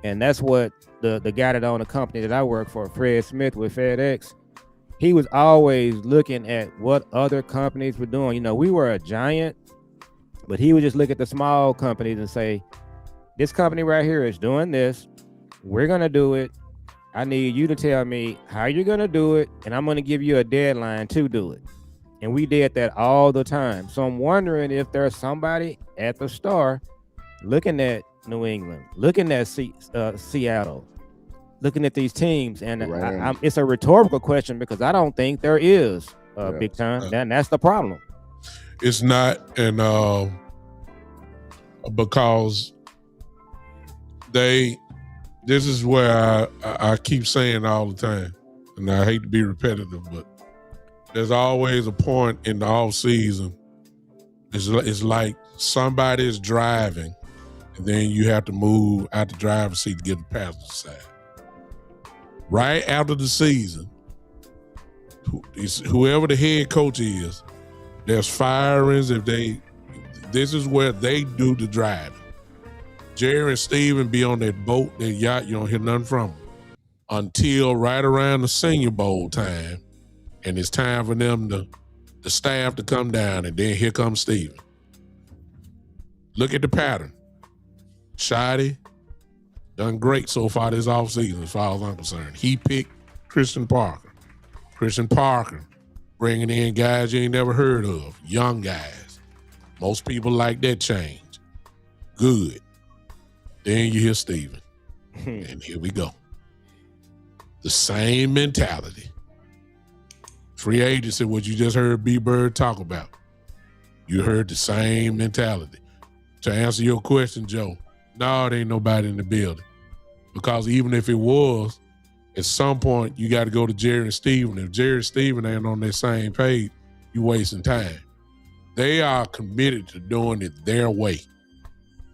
And that's what the guy that owned the company that I work for, Fred Smith with FedEx, he was always looking at what other companies were doing. You know, we were a giant, but he would just look at the small companies and say, this company right here is doing this. We're going to do it. I need you to tell me how you're going to do it, and I'm going to give you a deadline to do it. And we did that all the time. So I'm wondering if there's somebody at the Star looking at New England, looking at Seattle, looking at these teams. And it's a rhetorical question, because I don't think there is big time. And that's the problem. It's not, and because this is where I keep saying all the time, and I hate to be repetitive, but there's always a point in the off season. It's like somebody is driving, and then you have to move out the driver's seat to get the passenger side. Right after the season, whoever the head coach is, there's firings this is where they do the driving. Jerry and Steven be on that boat, that yacht, you don't hear nothing from them until right around the Senior Bowl time, and it's time for them the staff to come down, and then here comes Steven. Look at the pattern. Shotty done great so far this offseason as far as I'm concerned. He picked Christian Parker. Christian Parker bringing in guys you ain't never heard of, young guys. Most people like that change. Good. Then you hear Steven. And here we go. The same mentality. Free agency, what you just heard B-Bird talk about. You heard the same mentality. To answer your question, Joe, no, there ain't nobody in the building. Because even if it was, at some point, you got to go to Jerry and Steven. If Jerry and Steven ain't on that same page, you wasting time. They are committed to doing it their way.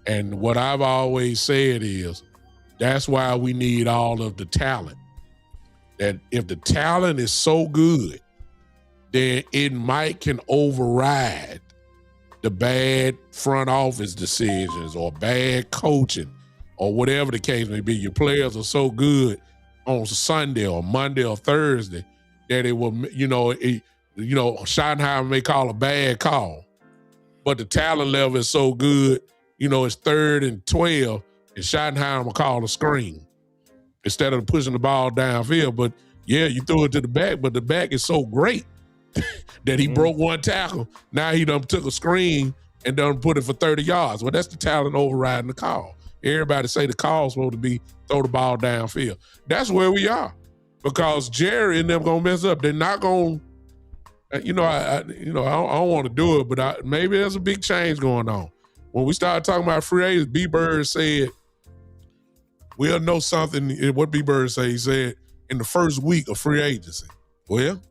And what I've always said is, that's why we need all of the talent. That if the talent is so good, then it can override the bad front office decisions or bad coaching or whatever the case may be. Your players are so good on Sunday or Monday or Thursday that it will, Schottenheimer may call a bad call, but the talent level is so good, it's 3rd and 12, and Schottenheimer will call a screen instead of pushing the ball downfield. But yeah, you threw it to the back, but the back is so great that he broke one tackle. Now he done took a screen and done put it for 30 yards. Well, that's the talent overriding the call. Everybody say the call's supposed to be throw the ball downfield. That's where we are, because Jerry and them gonna mess up. They're not gonna, I don't want to do it, but maybe there's a big change going on. When we started talking about free agents, B-Bird said, we'll know something. What B-Bird say? He said, in the first week of free agency. Well,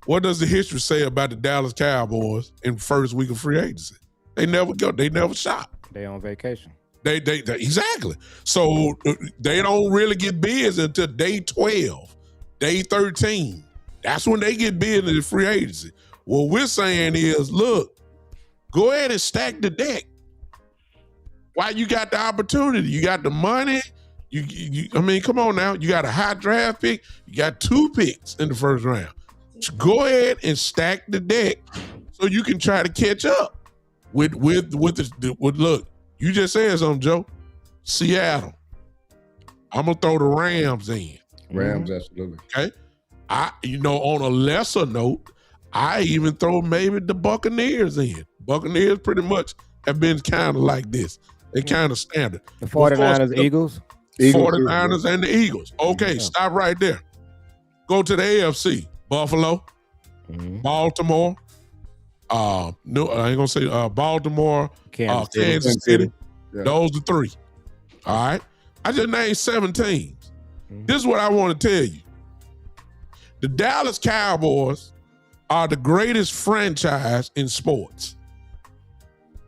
what does the history say about the Dallas Cowboys in the first week of free agency? They never go. They never shop. They on vacation. They exactly. So they don't really get bids until day 12, day 13. That's when they get bid in the free agency. What we're saying is, look, go ahead and stack the deck. Why you got the opportunity? You got the money. Come on now. You got a high draft pick. You got 2 picks in the first round. So go ahead and stack the deck so you can try to catch up with look. You just said something, Joe. Seattle. I'm gonna throw the Rams in. Rams, absolutely. Okay. On a lesser note, I even throw maybe the Buccaneers in. Buccaneers pretty much have been kind of like this. They kind of standard. The 49ers, Eagles. 49ers and the Eagles. Okay, stop right there. Go to the AFC. Buffalo, Baltimore, I ain't gonna say Baltimore, Kansas City. Yeah. Those are 3. All right. I just named 7 teams. This is what I want to tell you. The Dallas Cowboys are the greatest franchise in sports.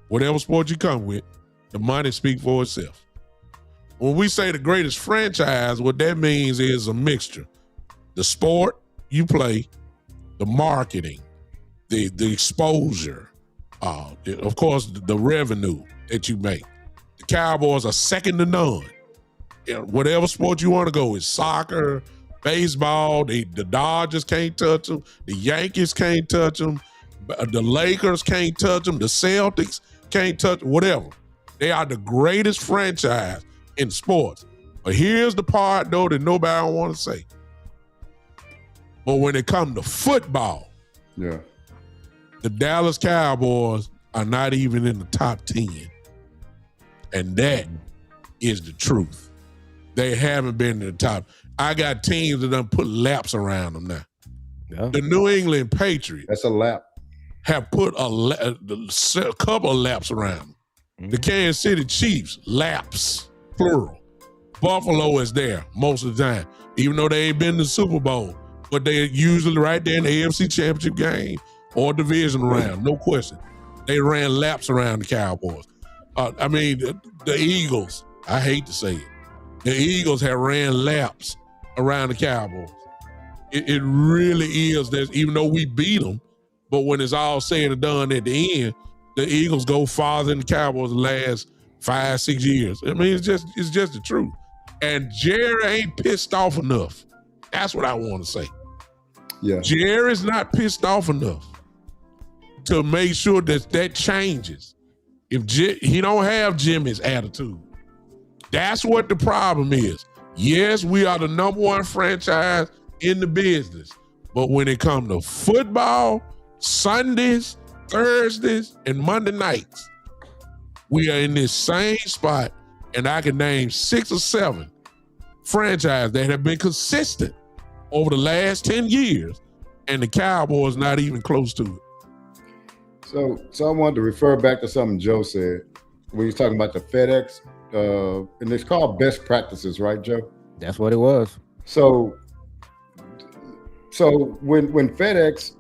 Whatever sport you come with, the money speaks for itself. When we say the greatest franchise, what that means is a mixture. The sport you play, the marketing, the exposure, of course, the revenue that you make. The Cowboys are second to none. Whatever sport you want to go with, soccer, baseball, the Dodgers can't touch them, the Yankees can't touch them, the Lakers can't touch them, the Celtics can't touch them, whatever. They are the greatest franchise in sports. But here's the part, though, that nobody don't want to say. But when it comes to football, the Dallas Cowboys are not even in the top 10. And that is the truth. They haven't been in the top. I got teams that done put laps around them now. Yeah. The New England Patriots. That's a lap. Have put a couple of laps around them. The Kansas City Chiefs, laps, plural. Buffalo is there most of the time, even though they ain't been in the Super Bowl. But they're usually right there in the AFC Championship game or division round, no question. They ran laps around the Cowboys. I mean, the Eagles, I hate to say it, the Eagles have ran laps around the Cowboys. It really is. Even though we beat them, but when it's all said and done at the end, the Eagles go farther than the Cowboys the last 5-6 years. I mean, it's just the truth. And Jerry ain't pissed off enough. That's what I want to say. Yeah. Jerry's not pissed off enough to make sure that changes. If he don't have Jimmy's attitude, that's what the problem is. Yes, we are the number one franchise in the business, but when it comes to football, Sundays, Thursdays, and Monday nights, we are in this same spot, and I can name 6 or 7 franchises that have been consistent over the last 10 years, and the Cowboys not even close to it. So I wanted to refer back to something Joe said when he was talking about the FedEx, and it's called best practices, right, Joe? That's what it was. So when FedEx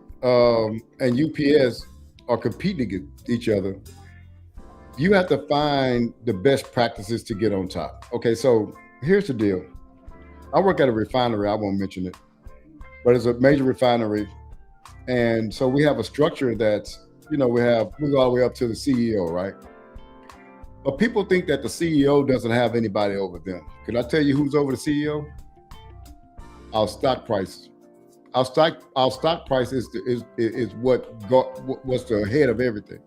and UPS are competing against each other, you have to find the best practices to get on top. Okay, so here's the deal. I work at a refinery. I won't mention it, but it's a major refinery, and so we have a structure that's, we go all the way up to the CEO, right? But people think that the CEO doesn't have anybody over them. Can I tell you who's over the CEO? Our stock price. Our stock price is what's the head of everything.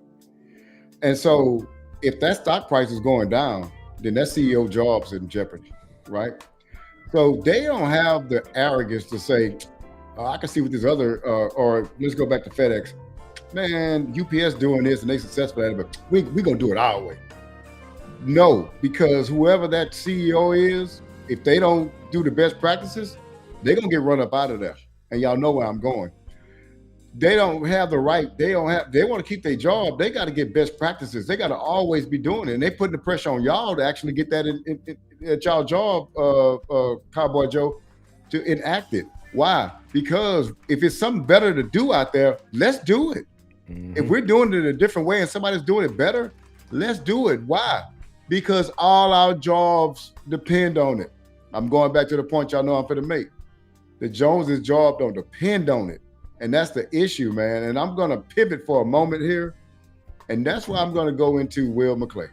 And so if that stock price is going down, then that CEO job's in jeopardy, right? So they don't have the arrogance to say, I can see what this other, or let's go back to FedEx. Man, UPS doing this and they successful at it, but we gonna do it our way. No, because whoever that CEO is, if they don't do the best practices, they're gonna get run up out of there. And y'all know where I'm going. They don't have the right, they want to keep their job, they got to get best practices. They got to always be doing it. And they putting the pressure on y'all to actually get that at y'all job, Cowboy Joe, to enact it. Why? Because if it's something better to do out there, let's do it. Mm-hmm. If we're doing it a different way and somebody's doing it better, let's do it. Why? Because all our jobs depend on it. I'm going back to the point y'all know I'm going to make. The Joneses' job don't depend on it. And that's the issue, man. And I'm going to pivot for a moment here. And that's why I'm going to go into Will McClay.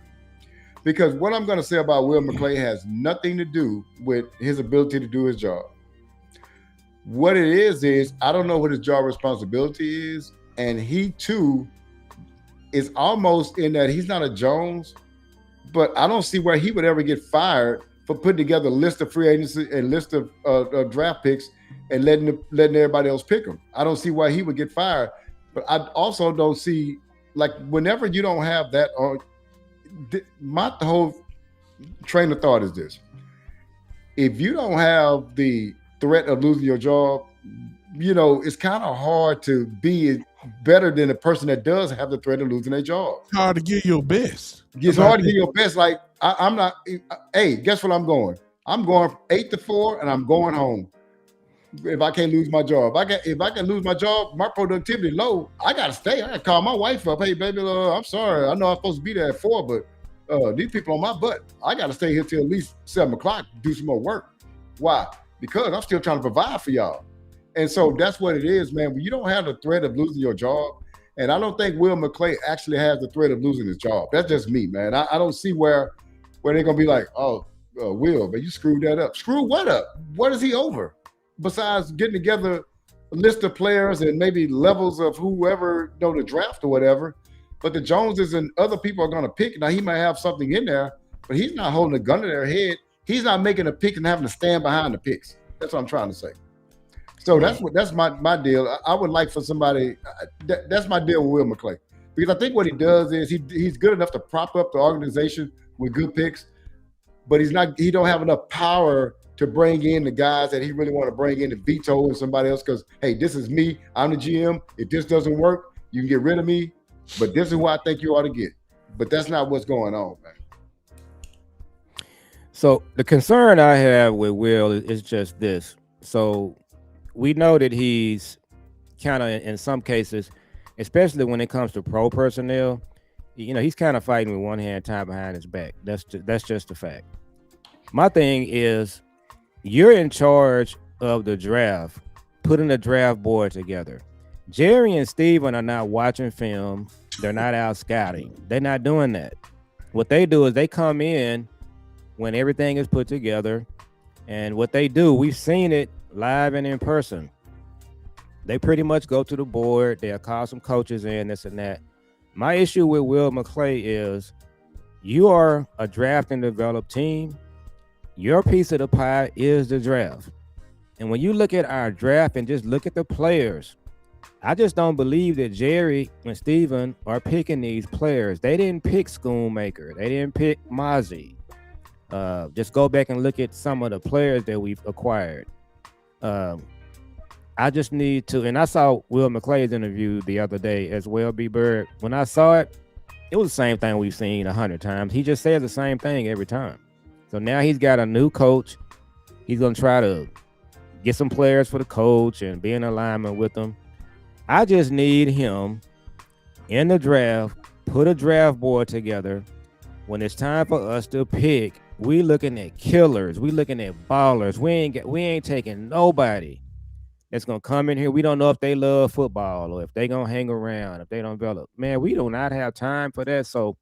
Because what I'm going to say about Will McClay has nothing to do with his ability to do his job. What it is I don't know what his job responsibility is. And he, too, is almost in that he's not a Jones, but I don't see where he would ever get fired for putting together a list of free agency and list of draft picks and letting everybody else pick them. I don't see why he would get fired, but I also don't see, like, whenever you don't have that, the whole train of thought is this. If you don't have the threat of losing your job, it's kind of hard to be better than a person that does have the threat of losing their job. It's hard to give your best. It's hard to give your best. Like, I'm not, hey, guess what I'm going? I'm going from 8 to 4 and I'm going home. If I can't lose my job, if I can lose my job, my productivity low, I got to stay. I got to call my wife up. Hey, baby, I'm sorry. I know I'm supposed to be there at 4, but these people on my butt. I got to stay here till at least 7 o'clock, do some more work. Why? Because I'm still trying to provide for y'all. And so that's what it is, man. When you don't have the threat of losing your job, and I don't think Will McClay actually has the threat of losing his job. That's just me, man. I don't see where they're going to be like, Will, but you screwed that up. Screw what up? What is he over? Besides getting together a list of players and maybe levels of whoever, the draft or whatever. But the Joneses and other people are going to pick. Now, he might have something in there, but he's not holding a gun to their head. He's not making a pick and having to stand behind the picks. That's what I'm trying to say. So that's my deal. I would like for somebody, that's my deal with Will McClay. Because I think what he does is he's good enough to prop up the organization with good picks, but he don't have enough power to bring in the guys that he really want to bring in to veto and somebody else because, hey, this is me. I'm the GM. If this doesn't work, you can get rid of me, but this is who I think you ought to get. But that's not what's going on, man. So the concern I have with Will is just this. So we know that he's kind of, in some cases, especially when it comes to pro personnel. He's kind of fighting with one hand tied behind his back. That's just a fact. My thing is, you're in charge of the draft, putting the draft board together. Jerry and Steven are not watching film. They're not out scouting. They're not doing that. What they do is they come in when everything is put together. And what they do, we've seen it live and in person. They pretty much go to the board. They'll call some coaches in, this and that. My issue with Will McClay is you are a draft and develop team. Your piece of the pie is the draft. And when you look at our draft and just look at the players, I just don't believe that Jerry and Steven are picking these players. They didn't pick Schoonmaker. They didn't pick Mozzie. Just go back and look at some of the players that we've acquired. I just need to, and I saw Will McClay's interview the other day as well, B. Bird. When I saw it, it was the same thing we've seen 100 times. He just says the same thing every time. So now he's got a new coach. He's going to try to get some players for the coach and be in alignment with them. I just need him in the draft, put a draft board together. When it's time for us to pick, we looking at killers. We looking at ballers. We ain't taking nobody that's gonna come in here. We don't know if they love football or if they gonna hang around, if they don't develop. Man, we do not have time for that. So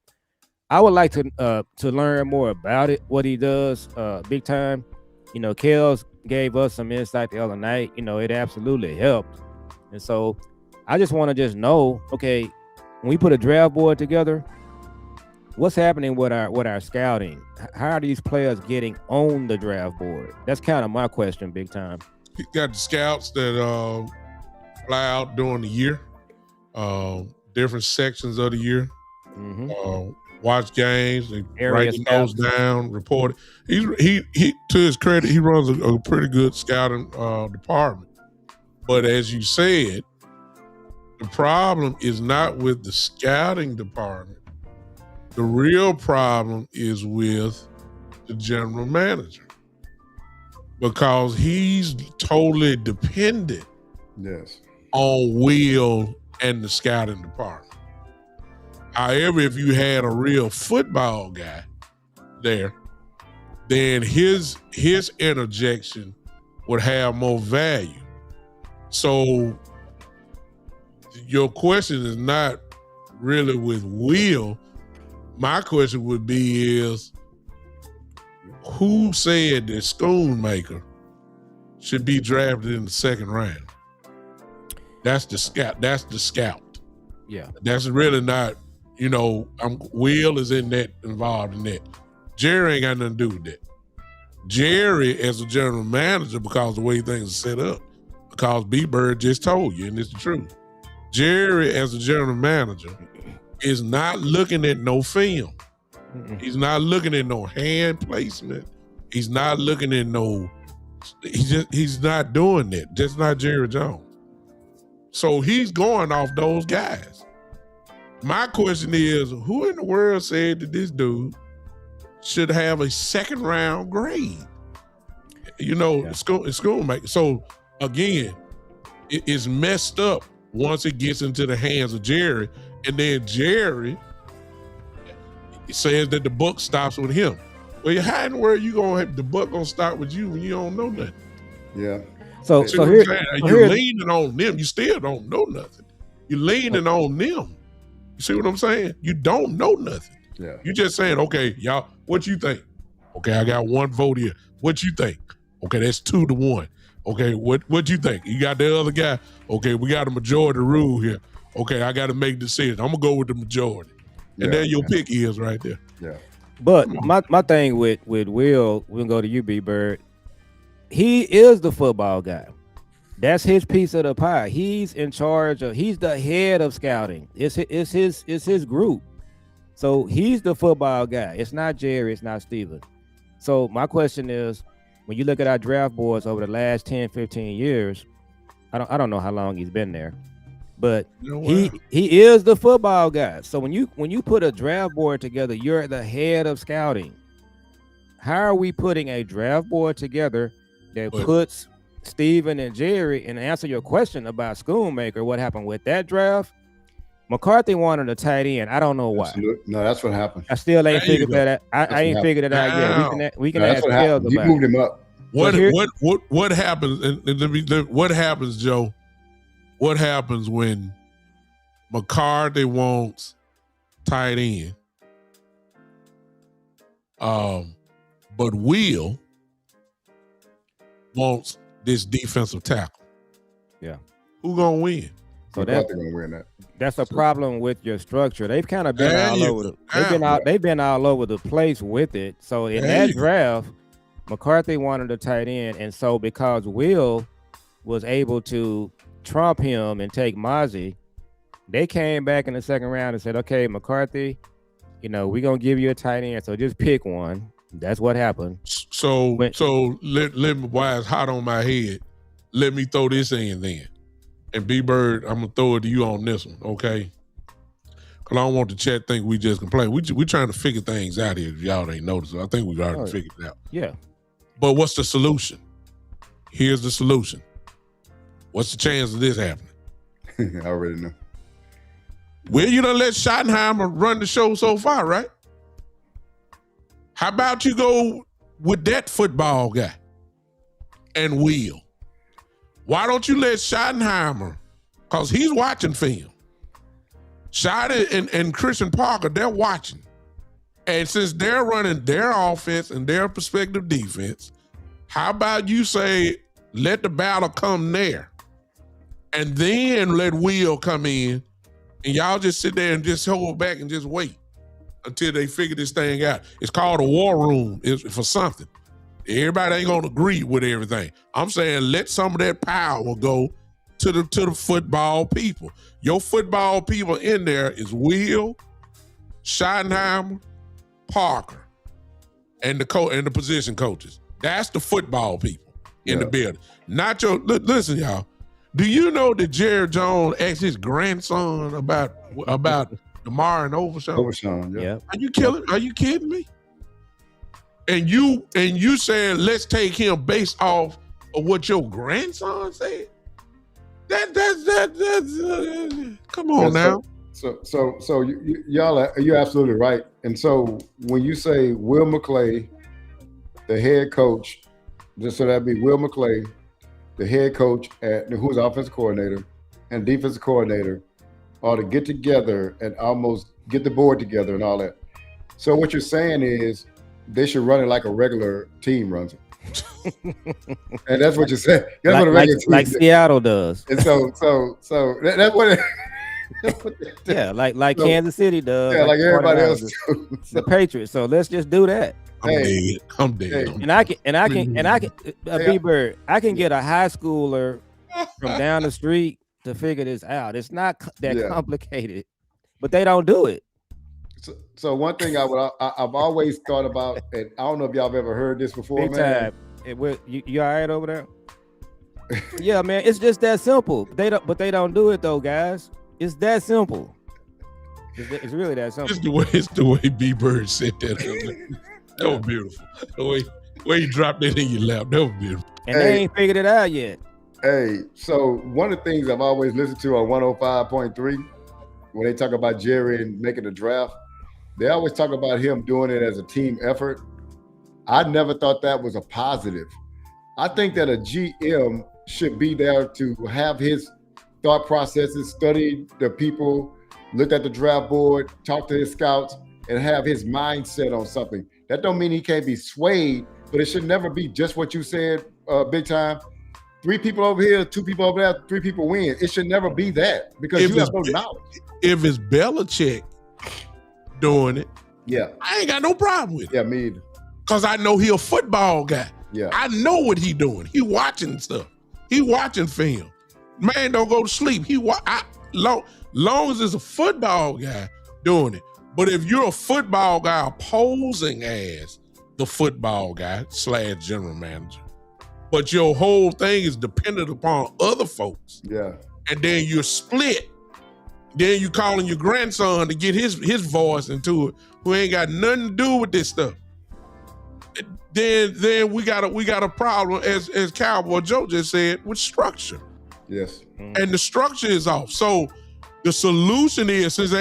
I would like to learn more about it, what he does, big time. Kels gave us some insight the other night. It absolutely helped. And so I just want to just know, okay, when we put a draft board together, what's happening with our scouting? How are these players getting on the draft board? That's kind of my question, big time. You got the scouts that fly out during the year, different sections of the year, watch games, and write those down, report it. He to his credit, he runs a pretty good scouting department. But as you said, the problem is not with the scouting department. The real problem is with the general manager, because he's totally dependent on Will and the scouting department. However, if you had a real football guy there, then his interjection would have more value. So your question is not really with Will. My question would be is, who said that Schoonmaker should be drafted in the second round? That's the scout. Yeah. That's really not, Will is involved in that. Jerry ain't got nothing to do with that. Jerry, as a general manager, because of the way things are set up, because B-Bird just told you, and it's the truth. Jerry, as a general manager, is not looking at no film. He's not looking at no hand placement. He's not looking at he's not doing that. Just not Jerry Jones. So he's going off those guys. My question is, who in the world said that this dude should have a second round grade? Schoonmaker. So again, it's messed up once it gets into the hands of Jerry, and then Jerry says that the buck stops with him. Well, how in the world you gonna have the buck gonna stop with you when you don't know nothing? Yeah. So you're leaning on them. You still don't know nothing. You're leaning on them. You see what I'm saying? You don't know nothing. Yeah. You just saying, okay, y'all, what you think? Okay, I got one vote here. What you think? Okay, that's 2-1. Okay, what you think? You got the other guy. Okay, we got a majority rule here. Okay, I got to make a decision. I'm gonna go with the majority, and there your pick is right there. Yeah. But my thing with Will, we'll go to you, B Bird. He is the football guy. That's his piece of the pie. He's in charge of. He's the head of scouting. It's his group. So he's the football guy. It's not Jerry. It's not Steven. So my question is, when you look at our draft boards over the last 10, 15 years, I don't know how long he's been there, but he is the football guy. So when you put a draft board together, you're the head of scouting. How are we putting a draft board together that puts Steven and Jerry, and answer your question about Schoonmaker, what happened with that draft? McCarthy wanted a tight end. I don't know why. Absolutely. No, that's what happened. I still ain't figured that out. I ain't figured it out yet. We can ask Phil about. He moved him up. What happens? And what happens, Joe? What happens when McCarthy wants tight end? But Will wants this defensive tackle. Yeah. Who gonna win? So they're gonna win that. That's a problem with your structure. They've kind of been all over. They've been all over the place with it. So in that draft, McCarthy wanted a tight end, and so because Will was able to trump him and take Mozzie, they came back in the second round and said, "Okay, McCarthy, we're gonna give you a tight end. So just pick one." That's what happened. So let me, while it's hot on my head, let me throw this in then. And B-Bird, I'm gonna throw it to you on this one, okay? Cause I don't want the chat think we just complain. We trying to figure things out here. If y'all ain't noticed, I think we've already figured it out. Yeah. But what's the solution? Here's the solution. What's the chance of this happening? I already know. Well, you done let Schottenheimer run the show so far, right? How about you go with that football guy and Will? Why don't you let Schottenheimer, because he's watching film. Schott and Christian Parker, they're watching. And since they're running their offense and their prospective defense, how about you say, let the battle come there and then let Will come in and y'all just sit there and just hold back and just wait until they figure this thing out. It's called a war room. It's for something. Everybody ain't gonna agree with everything. I'm saying let some of that power go to the football people. Your football people in there is Will, Schottenheimer, Parker, and the position coaches. That's the football people in the building. Not your. Listen, y'all. Do you know that Jerry Jones asked his grandson about DeMar and Overshawn? Overshawn, yeah. Are you kidding me? And you saying let's take him based off of what your grandson said? That's come on now. So you're absolutely right. And so when you say Will McClay, the head coach, just so that'd be Will McClay, the head coach who's the offensive coordinator and defensive coordinator, are to get together and almost get the board together and all that. So what you're saying is they should run it like a regular team runs it. And that's what you're saying. That's what a regular team like Seattle does. And so that's what yeah, like Kansas City does. Yeah, like everybody else too. The Patriots. So let's just do that. I'm dead. And I can B-Bird, I can get a high schooler from down the street to figure this out. It's not that complicated, but they don't do it. So one thing I've always thought about, and I don't know if y'all have ever heard this before, Big man. Time. You all right over there? Yeah, man. It's just that simple. But they don't do it though, guys. It's that simple. It's really that simple. It's the way B-Bird said that. That was beautiful. The way you dropped it in your lap. That was beautiful. And they ain't figured it out yet. Hey, so one of the things I've always listened to on 105.3, when they talk about Jerry and making the draft, they always talk about him doing it as a team effort. I never thought that was a positive. I think that a GM should be there to have his thought processes, study the people, look at the draft board, talk to his scouts, and have his mindset on something. That don't mean he can't be swayed, but it should never be just what you said, big time. 3 people over here, 2 people over there, 3 people win. It should never be that because you have no knowledge. If it's Belichick doing it, I ain't got no problem with it. Yeah, me either. Because I know he a football guy. Yeah, I know what he doing. He watching stuff. He watching film. Man, don't go to sleep. Long as it's a football guy doing it. But if you're a football guy posing as the football guy / general manager, but your whole thing is dependent upon other folks. Yeah. And then you're split. Then you calling your grandson to get his voice into it, who ain't got nothing to do with this stuff. Then we got a problem, as Cowboy Joe just said, with structure. Yes. And the structure is off. So The solution is since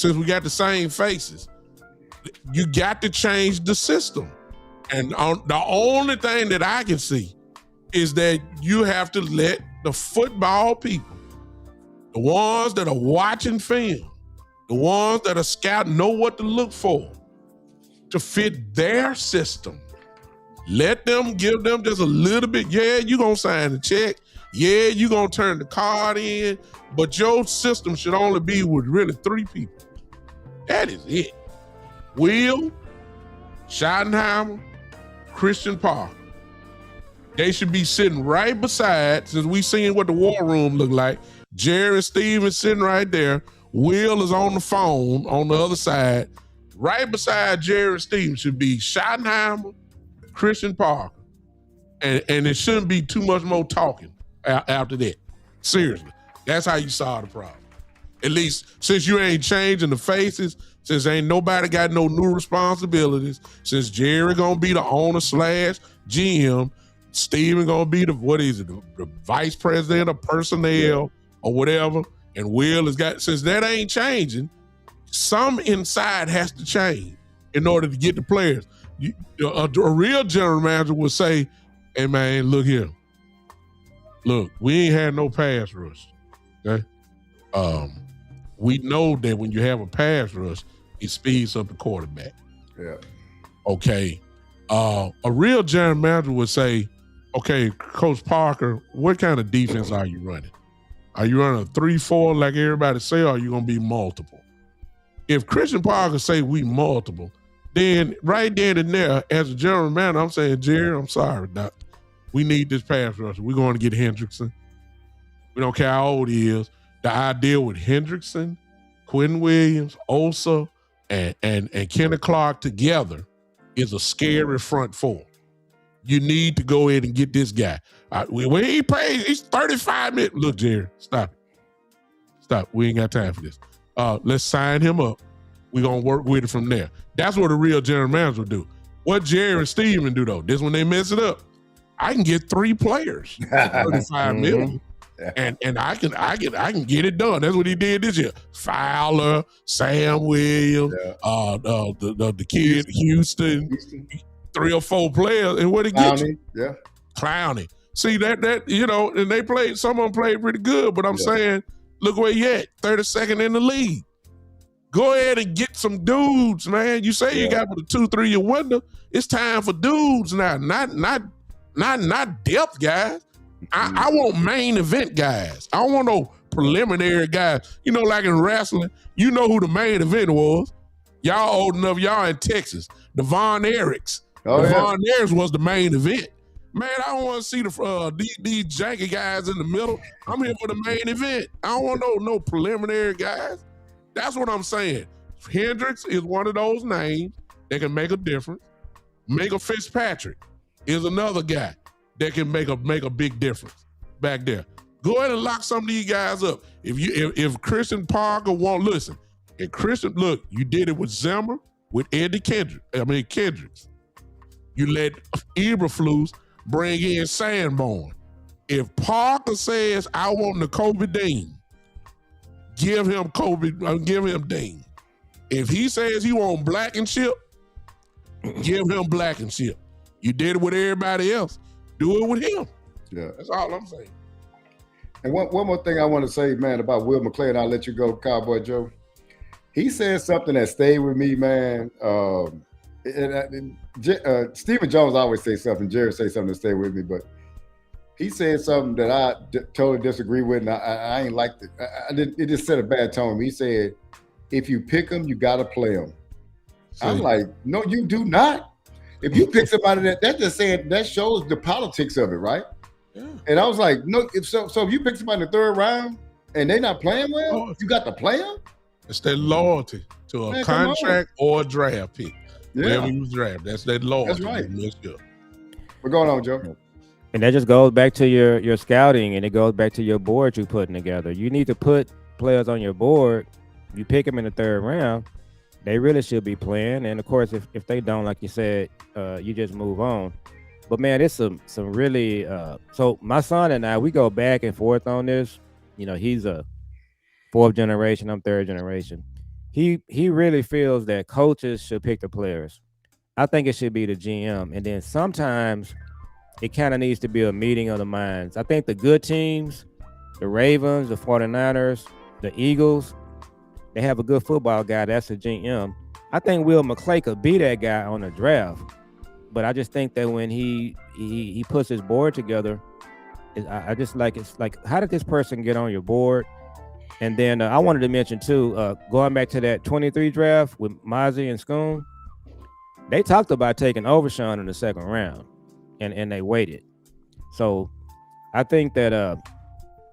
we got the same faces, you got to change the system. And the only thing that I can see is that you have to let the football people, the ones that are watching film, the ones that are scouting, know what to look for to fit their system. Let them give them just a little bit. Yeah, you're going to sign the check. Yeah, you're going to turn the card in. But your system should only be with really 3 people. That is it. Will, Schottenheimer, Christian Parker. They should be sitting right beside, since we seen what the war room looked like. Jerry Stevens sitting right there. Will is on the phone on the other side. Right beside Jerry Stevens should be Schottenheimer, Christian Parker. And it shouldn't be too much more talking after that. Seriously. That's how you solve the problem. At least since you ain't changing the faces, since ain't nobody got no new responsibilities, since Jerry gonna be the owner / GM, Steven gonna be the vice president of personnel or whatever, and Will has got, since that ain't changing, some inside has to change in order to get the players. A real general manager would say, hey man, look here. Look, we ain't had no pass rush. Okay. We know that when you have a pass rush, it speeds up the quarterback. Yeah. Okay. A real general manager would say, okay, Coach Parker, what kind of defense are you running? Are you running a 3-4 like everybody say, or are you going to be multiple? If Christian Parker say we multiple, then right then and there, as a general manager, I'm saying, Jerry, I'm sorry, Doc. We need this pass rusher. We're going to get Hendrickson. We don't care how old he is. The idea with Hendrickson, Quentin Williams, Osa, and Kenneth Clark together is a scary front four. You need to go ahead and get this guy. When he plays, he's 35 minutes. Look, Jerry, stop it. Stop. We ain't got time for this. Let's sign him up. We're going to work with it from there. That's what a real general manager would do. What Jerry and Steven do, though, this when they mess it up, I can get 3 players, 35 million. And I can get it done. That's what he did this year. Fowler, Sam Williams, the kid Houston, 3 or 4 players, and what it gets you? Yeah, Clowney. See that you know, and they played. Some of them played pretty good, but I'm saying, look where you at, 32nd in the league. Go ahead and get some dudes, man. You say you got with a 2-3 year window. It's time for dudes now, not depth guys. I want main event guys. I don't want no preliminary guys. You know, like in wrestling, you know who the main event was. Y'all old enough, y'all in Texas. Devon Eriks. Devon Eriks was the main event. Man, I don't want to see these janky guys in the middle. I'm here for the main event. I don't want no preliminary guys. That's what I'm saying. Hendricks is one of those names that can make a difference. Mega Fitzpatrick is another guy that can make a big difference back there. Go ahead and lock some of these guys up. If Christian Parker won't listen, and Christian, look, you did it with Zimmer, with Eddie Kendricks. You let Eberflus bring in Sanborn. If Parker says, I want Nakobe Dean, give him Dean. If he says he want Blankenship, give him Blankenship. You did it with everybody else. Do it with him. Yeah. That's all I'm saying. And one more thing I want to say, man, about Will McClay, and I'll let you go, Cowboy Joe. He said something that stayed with me, man. Stephen Jones always say something. Jerry say something that stayed with me, but he said something that I totally disagree with, and I ain't liked it. It just set a bad tone. He said, if you pick them, you got to play them. I'm like, no, you do not. If you pick somebody that's just saying, that shows the politics of it, right? Yeah. And I was like, no, if you pick somebody in the 3rd round and they not playing well, you got to play them? It's their loyalty to a contract or a draft pick. Yeah. Wherever you draft, that's their loyalty. That's right. What's going on, Joe? And that just goes back to your scouting, and it goes back to your board you're putting together. You need to put players on your board. You pick them in the 3rd round, they really should be playing. And of course, if they don't, like you said, you just move on. But man, it's some really so my son and I, we go back and forth on this. You know, he's a fourth generation. I'm third generation. He really feels that coaches should pick the players. I think it should be the GM, and then sometimes it kind of needs to be a meeting of the minds. I think the good teams, the Ravens, the 49ers, the Eagles, they have a good football guy. That's a GM. I think Will McClay could be that guy on the draft, but I just think that when he puts his board together, I just like, it's like, how did this person get on your board? And then I wanted to mention too, going back to that 23 draft with Mozzie and Schoon, they talked about taking Overshawn in the second round, and they waited. So I think that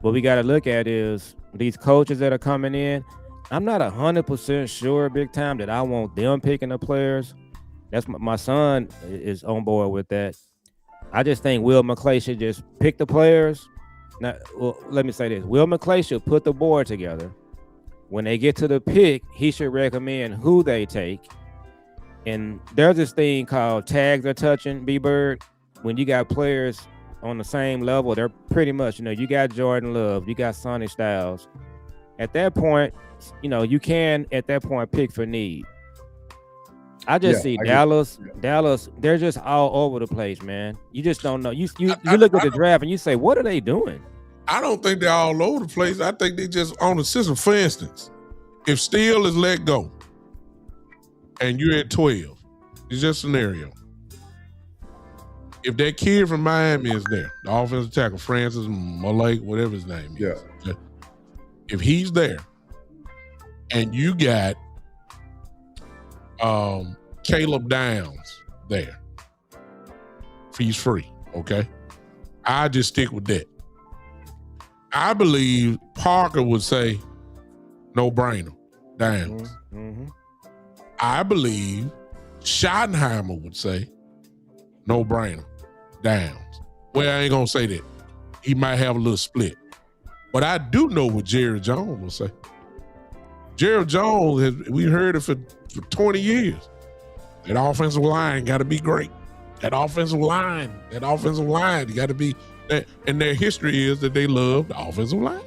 what we got to look at is these coaches that are coming in. I'm not 100% sure, big time, that I want them picking the players. That's my son is on board with that. I just think Will McClay should just pick the players. Now, well, let me say this: Will McClay should put the board together. When they get to the pick, he should recommend who they take. And there's this thing called tags are touching, B-Bird. When you got players on the same level, they're pretty much, you got Jordan Love, you got Sonny Styles. At that point, you can at that point pick for need. I just see Dallas, they're just all over the place, man. You just don't know. You look at the draft and you say, what are they doing? I don't think they're all over the place. I think they just on the system. For instance, if Steele is let go and you're at 12, it's just a scenario. If that kid from Miami is there, the offensive tackle, Francis Malek, whatever his name is, if he's there and you got Caleb Downs there, he's free, okay? I just stick with that. I believe Parker would say, no brainer, Downs. Mm-hmm. I believe Schottenheimer would say, no brainer, Downs. Well, I ain't gonna say that. He might have a little split. But I do know what Jerry Jones will say. Jerry Jones, we heard it for 20 years. That offensive line got to be great. That offensive line, you got to be, and their history is that they love the offensive line.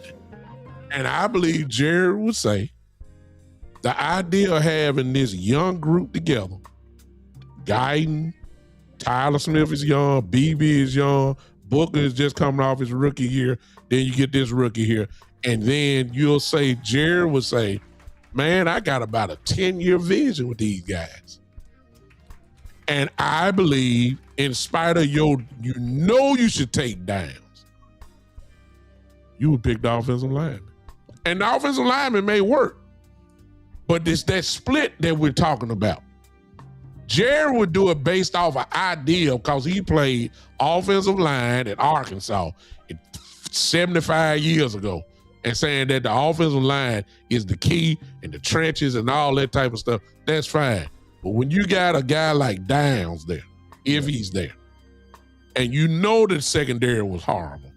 And I believe Jerry would say, the idea of having this young group together, Guyton, Tyler Smith is young, BB is young, Booker is just coming off his rookie year, then you get this rookie here, and then you'll say, Jerry would say, man, I got about a 10-year vision with these guys. And I believe, in spite of you should take Downs, you would pick the offensive lineman. And the offensive lineman may work, but it's that split that we're talking about. Jerry would do it based off an idea because he played offensive line at Arkansas 75 years ago and saying that the offensive line is the key and the trenches and all that type of stuff. That's fine. But when you got a guy like Downs there, if he's there, and you know the secondary was horrible,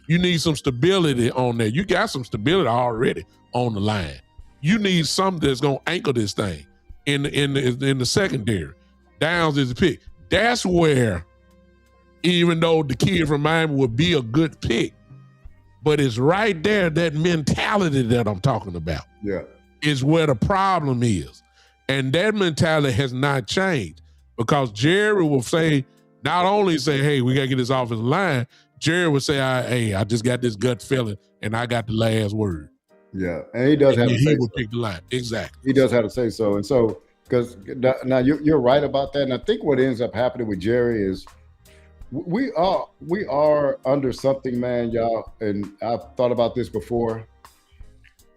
you need some stability on there. You got some stability already on the line. You need something that's going to anchor this thing in the secondary. Downs is the pick. That's where, even though the kid from Miami would be a good pick, but it's right there, that mentality that I'm talking about is where the problem is. And that mentality has not changed because Jerry will say, not only say, hey, we got to get this offensive line, Jerry would say, hey, I just got this gut feeling and I got the last word. Yeah, and he does have to say he would pick the line. Exactly. He does have to say so. And so, because now you're right about that. And I think what ends up happening with Jerry is we are under something, man, y'all. And I've thought about this before.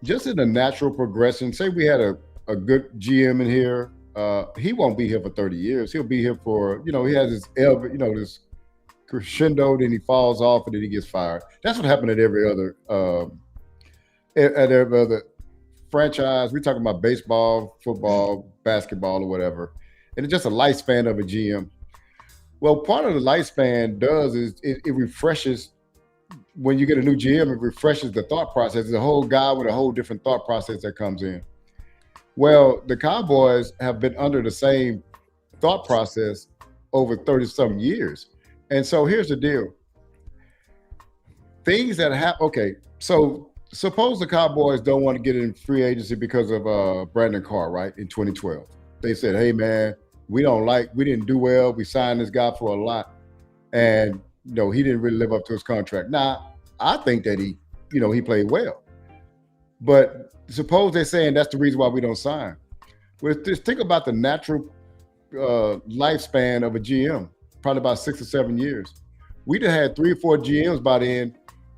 Just in a natural progression, say we had a good GM in here, he won't be here for 30 years. He'll be here for, he has this, this crescendo, then he falls off and then he gets fired. That's what happened at every other franchise. We're talking about baseball, football, basketball, or whatever. And it's just a lifespan of a GM. Well, part of the lifespan is it refreshes. When you get a new GM, it refreshes the thought process. There's a whole guy with a whole different thought process that comes in. Well, the Cowboys have been under the same thought process over 30-some years. And so here's the deal. Things that happen, okay, so suppose the Cowboys don't want to get in free agency because of Brandon Carr, right? In 2012, they said, "Hey, man, we didn't do well. We signed this guy for a lot, and he didn't really live up to his contract." Now, I think that he played well, but suppose they're saying that's the reason why we don't sign. Well, just think about the natural lifespan of a GM, probably about 6 or 7 years. We'd have had 3 or 4 GMs by then,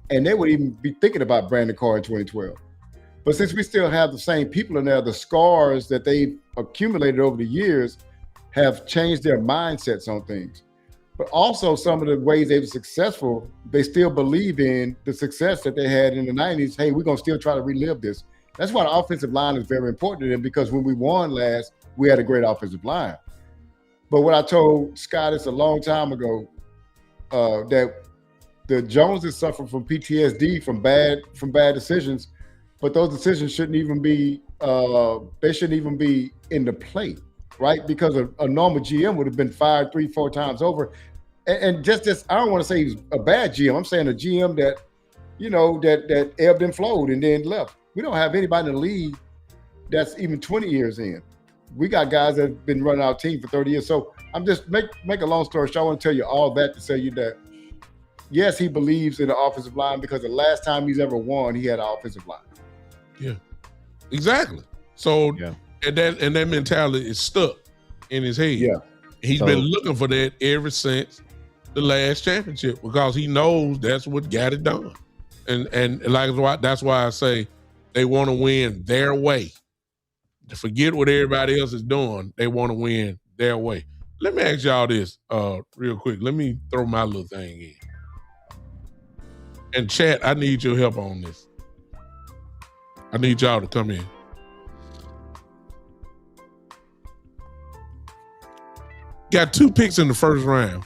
and they would even be thinking about Brandon Carr in 2012. But since we still have the same people in there, the scars that they've accumulated over the years have changed their mindsets on things. But also some of the ways they were successful, they still believe in the success that they had in the 90s. Hey, we're going to still try to relive this. That's why the offensive line is very important to them, because when we won last, we had a great offensive line. But what I told Scott is a long time ago, that the Joneses suffer from PTSD from bad decisions, but those decisions shouldn't even be in the play, right? Because a normal GM would have been fired 3-4 times over. And just I don't want to say he's a bad GM. I'm saying a GM that, that ebbed and flowed and then left. We don't have anybody in the league that's even 20 years in. We got guys that have been running our team for 30 years. So I'm just make a long story short. I want to tell you all that to tell you that, yes, he believes in the offensive line, because the last time he's ever won, he had an offensive line. Yeah, exactly. So, and that mentality is stuck in his head. Yeah, he's been looking for that ever since the last championship, because he knows that's what got it done. And that's why I say they want to win their way. To forget what everybody else is doing, they want to win their way. Let me ask y'all this real quick. Let me throw my little thing in. And chat, I need your help on this. I need y'all to come in. Got 2 picks in the first round,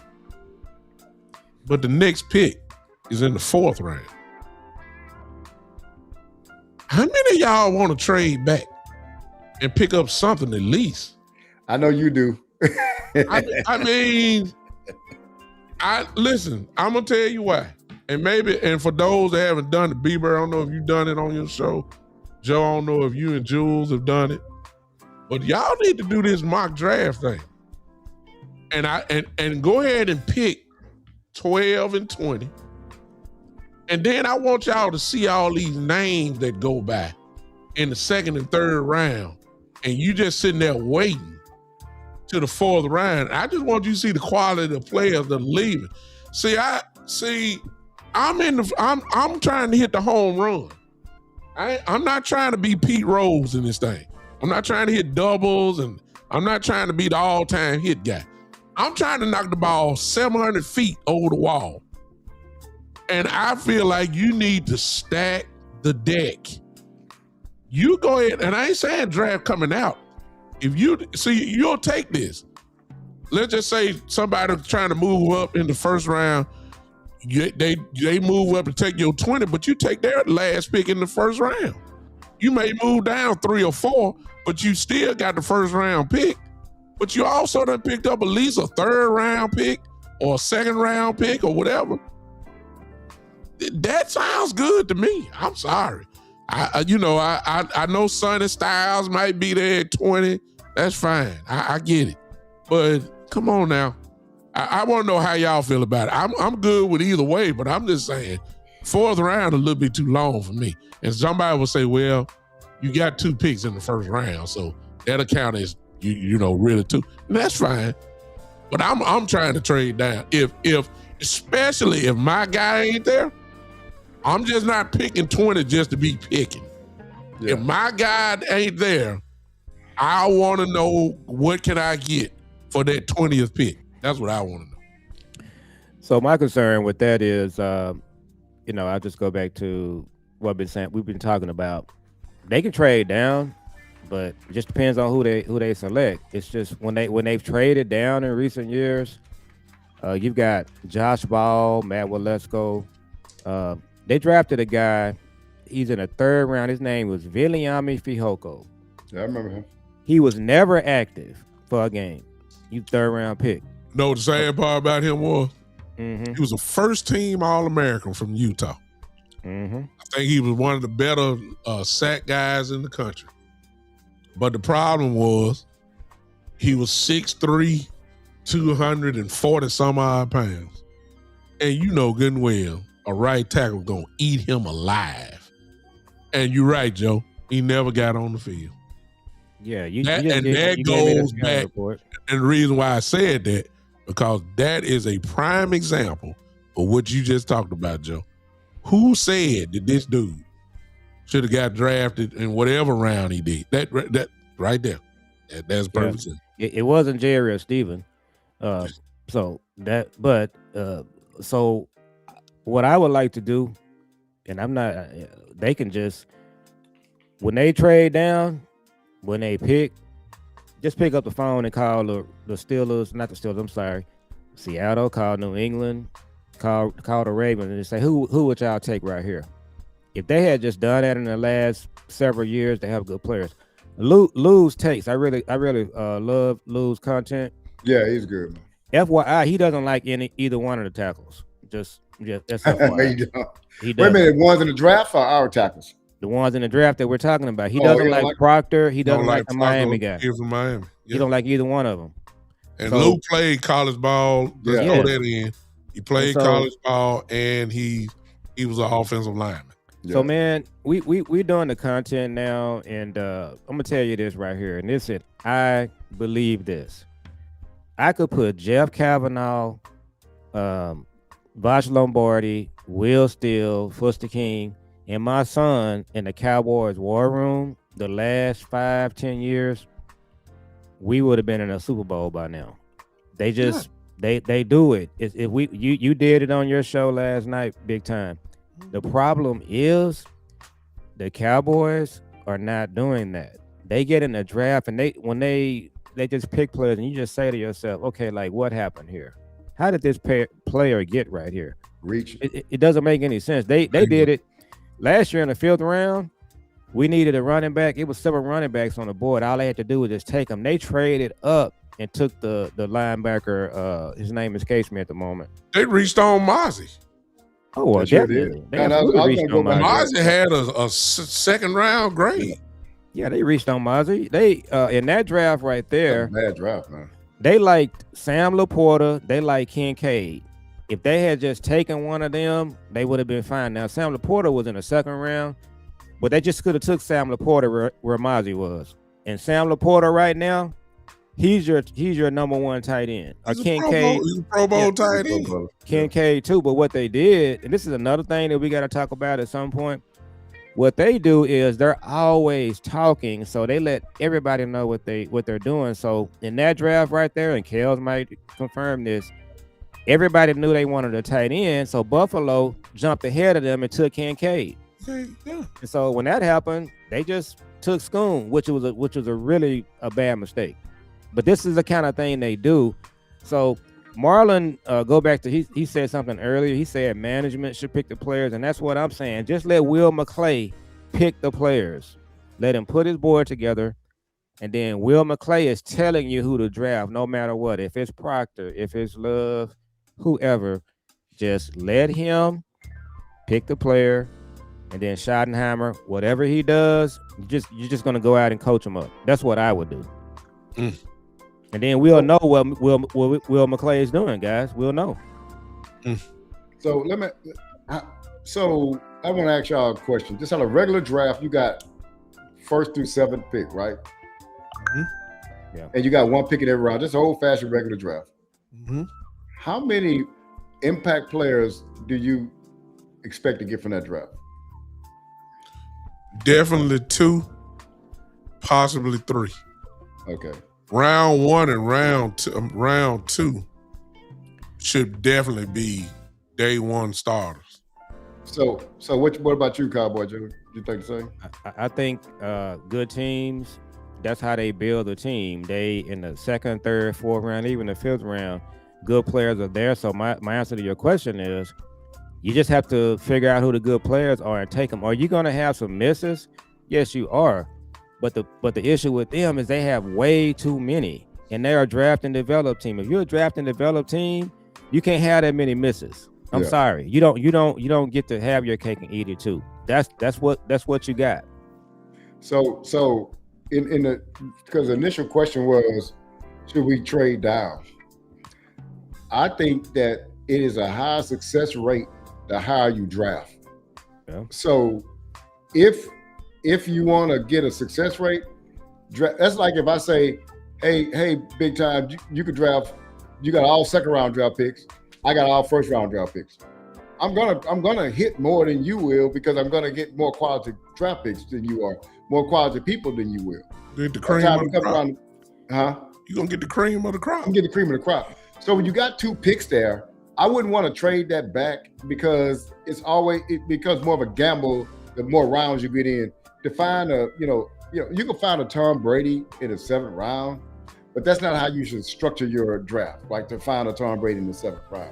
but the next pick is in the 4th round. How many of y'all want to trade back and pick up something at least? I know you do. Listen, I'm gonna tell you why. And for those that haven't done it, Bieber, I don't know if you've done it on your show. Joe, I don't know if you and Jules have done it. But y'all need to do this mock draft thing. And go ahead and pick 12 and 20. And then I want y'all to see all these names that go by in the 2nd and 3rd round. And you just sitting there waiting to the 4th round. I just want you to see the quality of the players that are leaving. I'm trying to hit the home run. I'm not trying to be Pete Rose in this thing. I'm not trying to hit doubles, and I'm not trying to be the all-time hit guy. I'm trying to knock the ball 700 feet over the wall. And I feel like you need to stack the deck. You go ahead, and I ain't saying draft coming out. If you'll take this. Let's just say somebody trying to move up in the first round. They move up to take your 20, but you take their last pick in the first round. You may move down 3 or 4, but you still got the first round pick. But you also done picked up at least a 3rd round pick or a 2nd round pick or whatever. That sounds good to me. I'm sorry. I know Sonny Styles might be there at 20. That's fine. I get it. But come on now. I want to know how y'all feel about it. I'm good with either way, but I'm just saying 4th round a little bit too long for me. And somebody will say, well, you got 2 picks in the first round, so that'll count as really 2. And that's fine. But I'm trying to trade down. Especially if my guy ain't there, I'm just not picking 20 just to be picking. Yeah. If my guy ain't there, I want to know what can I get for that 20th pick. That's what I want to know. So my concern with that is, I'll just go back to what we've been talking about. They can trade down, but it just depends on who they select. It's just when they've traded down in recent years, you've got Josh Ball, Matt Waletzko. They drafted a guy. He's in the 3rd round. His name was Viliami Fihoko. Yeah, I remember him. He was never active for a game. You 3rd round pick. No, the sad part about him was he was a first-team All-American from Utah. Mm-hmm. I think he was one of the better sack guys in the country. But the problem was he was 6'3", 240 some odd pounds. And you know good and well, a right tackle gonna eat him alive. And you're right, Joe. He never got on the field. Yeah, you That just goes back. report. And the reason why I said that, because that is a prime example of what you just talked about, Joe. Who said that this dude should have got drafted in whatever round he did? That right there. That's perfect. Yeah. It wasn't Jerry or Steven. So what I would like to do, and I'm not, they can just, when they trade down, when they pick, just pick up the phone and call the Steelers, not the Steelers, I'm sorry, Seattle, call New England, call the Ravens, and just say, who would y'all take right here? If they had just done that in the last several years, they have good players. Lou's takes, I really love Lou's content. Yeah, he's good. FYI, he doesn't like either one of the tackles. Just that's FYI. Wait a minute, the ones in the draft or our tackles? The ones in the draft that we're talking about. He doesn't like Proctor. He doesn't like the Miami guy. He's from Miami. Yeah. He don't like either one of them. And Lou played college ball. Let's throw that in. He played college ball, and he was an offensive lineman. Yeah. So man, we're doing the content now, and I'm gonna tell you this right here. And listen, I believe this. I could put Jeff Kavanaugh, Bosh Lombardi, Will Steele, Fuster King, and my son in the Cowboys war room the last 5-10 years, we would have been in a Super Bowl by now. They just they do it. If you did it on your show last night, big time. The problem is the Cowboys are not doing that. They get in the draft and they just pick players, and you just say to yourself, okay, like what happened here? How did this player get right here? Reach. It doesn't make any sense. They did it last year in the 5th round. We needed a running back. It was 7 running backs on the board. All they had to do was just take them. They traded up and took the linebacker. His name escapes me at the moment. They reached on Mozzie. Oh, well, definitely. Mozzie had a second round grade. Yeah, they reached on Mozzie. They in that draft right there. Bad draft, man. They liked Sam Laporta. They liked Kincaid. If they had just taken one of them, they would have been fine. Now, Sam Laporta was in the 2nd round, but they just could have took Sam Laporta where Mozzie was. And Sam Laporta right now, he's your number 1 tight end. Kincaid, he's a Pro Bowl tight end. Kincaid too. But what they did, and this is another thing that we got to talk about at some point. What they do is they're always talking, so they let everybody know what they're doing. So in that draft right there, and Kels might confirm this, everybody knew they wanted a tight end, so Buffalo jumped ahead of them and took Kincaid. Okay, yeah. And so when that happened, they just took Schoon, which was a really bad mistake. But this is the kind of thing they do. So Marlon, go back to he said something earlier. He said management should pick the players, and that's what I'm saying. Just let Will McClay pick the players. Let him put his board together, and then Will McClay is telling you who to draft, no matter what. If it's Proctor, if it's Love, whoever, just let him pick the player, and then Schottenheimer, whatever he does, you're just gonna go out and coach him up. That's what I would do. And then we'll know what Will McClay is doing, guys. We'll know. So I want to ask y'all a question. Just on a regular draft, you got 1st through 7th pick, right? Yeah. And you got 1 pick in every round. Just an old-fashioned regular draft. How many impact players do you expect to get from that draft? Definitely 2, possibly 3. Okay. Round 1 and round 2 should definitely be day 1 starters. So what about you, Cowboy Joe? You think the same? I think good teams, that's how they build a team. They in the 2nd, 3rd, 4th round, even the 5th round, good players are there. So my answer to your question is, you just have to figure out who the good players are and take them. Are you going to have some misses? Yes, you are. But the issue with them is they have way too many, and they're a draft and develop team. If you're a draft and develop team, you can't have that many misses. I'm sorry. You don't get to have your cake and eat it too. That's what you got. So in the because the initial question was, should we trade down? I think that it is a high success rate the higher you draft. Yeah. So if you want to get a success rate, that's like if I say, hey, big time, you could draft. You got all second round draft picks. I got all first round draft picks. I'm gonna hit more than you will because I'm gonna get more quality draft picks than you are, more quality people than you will. Get the cream of the crop. Huh? You're gonna get the cream of the crop. I'm getting the cream of the crop. So when you got 2 picks there, I wouldn't want to trade that back because it becomes more of a gamble the more rounds you get in. To find you can find a Tom Brady in the 7th round, but that's not how you should structure your draft. Like to find a Tom Brady in the 7th round.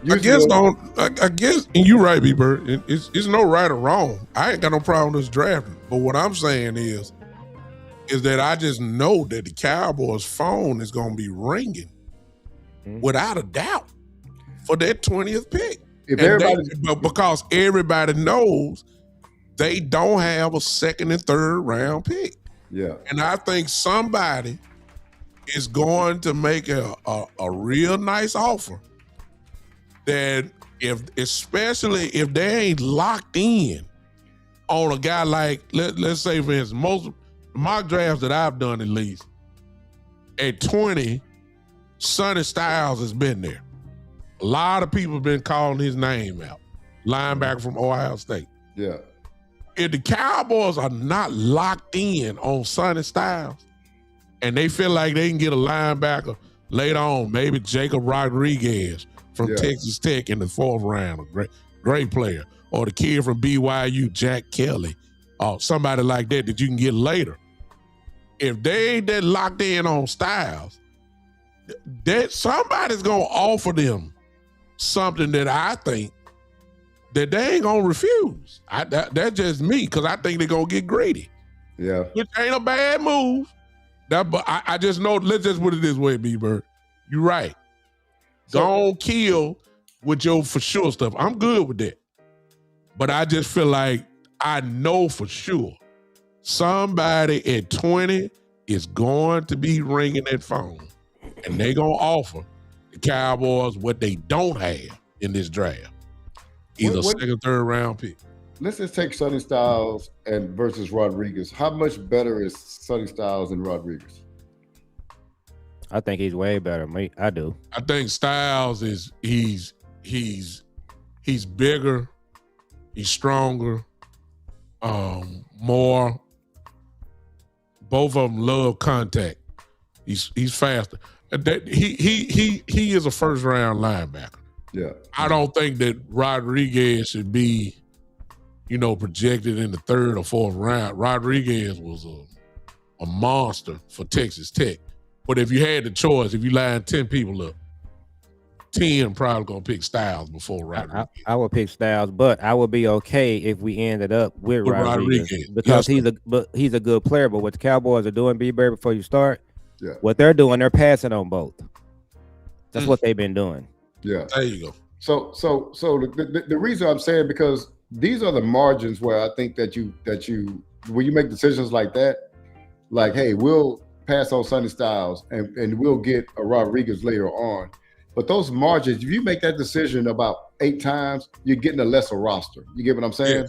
I guess, and you're right, B-Bird. It's no right or wrong. I ain't got no problem with this drafting. But what I'm saying is that I just know that the Cowboys' phone is going to be ringing without a doubt for that 20th pick. Because everybody knows they don't have a 2nd and 3rd round pick. Yeah. And I think somebody is going to make a real nice offer that especially if they ain't locked in on a guy like, let's say for instance, most mock drafts that I've done at least, at 20, Sonny Styles has been there. A lot of people have been calling his name out. Linebacker from Ohio State. Yeah. If the Cowboys are not locked in on Sonny Styles and they feel like they can get a linebacker later on, maybe Jacob Rodriguez from Texas Tech in the 4th round, a great player, or the kid from BYU, Jack Kelly, or somebody like that you can get later. If they ain't that locked in on Styles, that somebody's gonna offer them something that I think that they ain't gonna refuse. That's just me, because I think they're gonna get greedy. Yeah. Which ain't a bad move. But I just know, let's just put it this way, B-Bird. You're right. Don't kill with your for sure stuff. I'm good with that. But I just feel like I know for sure somebody at 20 is going to be ringing that phone, and they going to offer the Cowboys what they don't have in this draft. Either 2nd, 3rd round pick. Let's just take Sonny Styles versus Rodriguez. How much better is Sonny Styles than Rodriguez? I think he's way better. I do. I think Styles he's bigger, he's stronger, more. Both of them love contact. He's faster. He is a 1st round linebacker. Yeah. I don't think that Rodriguez should be, projected in the 3rd or 4th round. Rodriguez was a monster for Texas Tech. But if you had the choice, if you lined 10 people up, 10 probably gonna pick Styles before Rodriguez. I would pick Styles, but I would be okay if we ended up with Rodriguez because he's a good player. But what the Cowboys are doing, B-Bird, before you start, what they're doing, they're passing on both. That's what they've been doing. Yeah, there you go. So the reason I'm saying, because these are the margins where I think that you when you make decisions like that, like, hey, we'll pass on Sonny Styles and we'll get a Rodriguez later on. But those margins, if you make that decision about 8 times, you're getting a lesser roster. You get what I'm saying?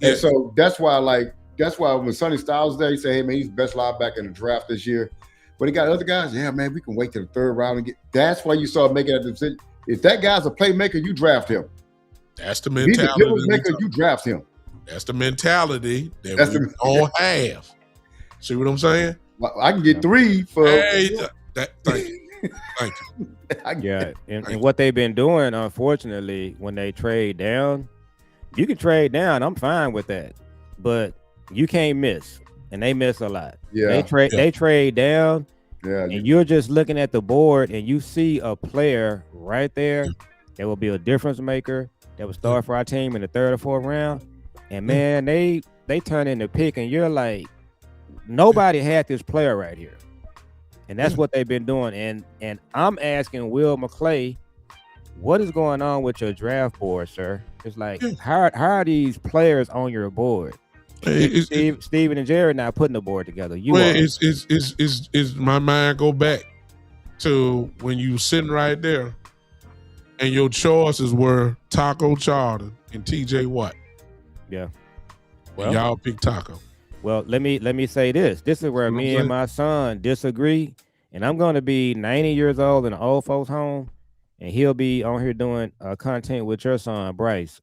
Yeah. And so that's why when Sonny Styles there, you say, hey man, he's the best linebacker in the draft this year. But he got other guys, yeah, man, we can wait to the 3rd round and get. That's why you start making that decision. If that guy's a playmaker, you draft him. That's the mentality. If he's a maker, you draft him. That's the mentality that we all have. See what I'm saying? I can get 3 for. Hey, thank you. Thank you. Yeah, and what they've been doing, unfortunately, when they trade down, you can trade down. I'm fine with that, but you can't miss, and they miss a lot. Yeah, they trade down. Yeah, and you're just looking at the board, and you see a player right there that will be a difference maker that will start for our team in the 3rd or 4th round. And man, they turn in the pick, and you're like, nobody had this player right here. And that's what they've been doing. And I'm asking Will McClay what is going on with your draft board, sir? It's like, how are these players on your board? Steven and Jared not putting the board together. It's my mind go back to when you sitting right there and your choices were Taco Charlton and TJ Watt. Yeah. Well, y'all pick Taco. Well, let me say this. This is where me and my son disagree. And I'm going to be 90 years old in an old folks home, and he'll be on here doing content with your son, Bryce,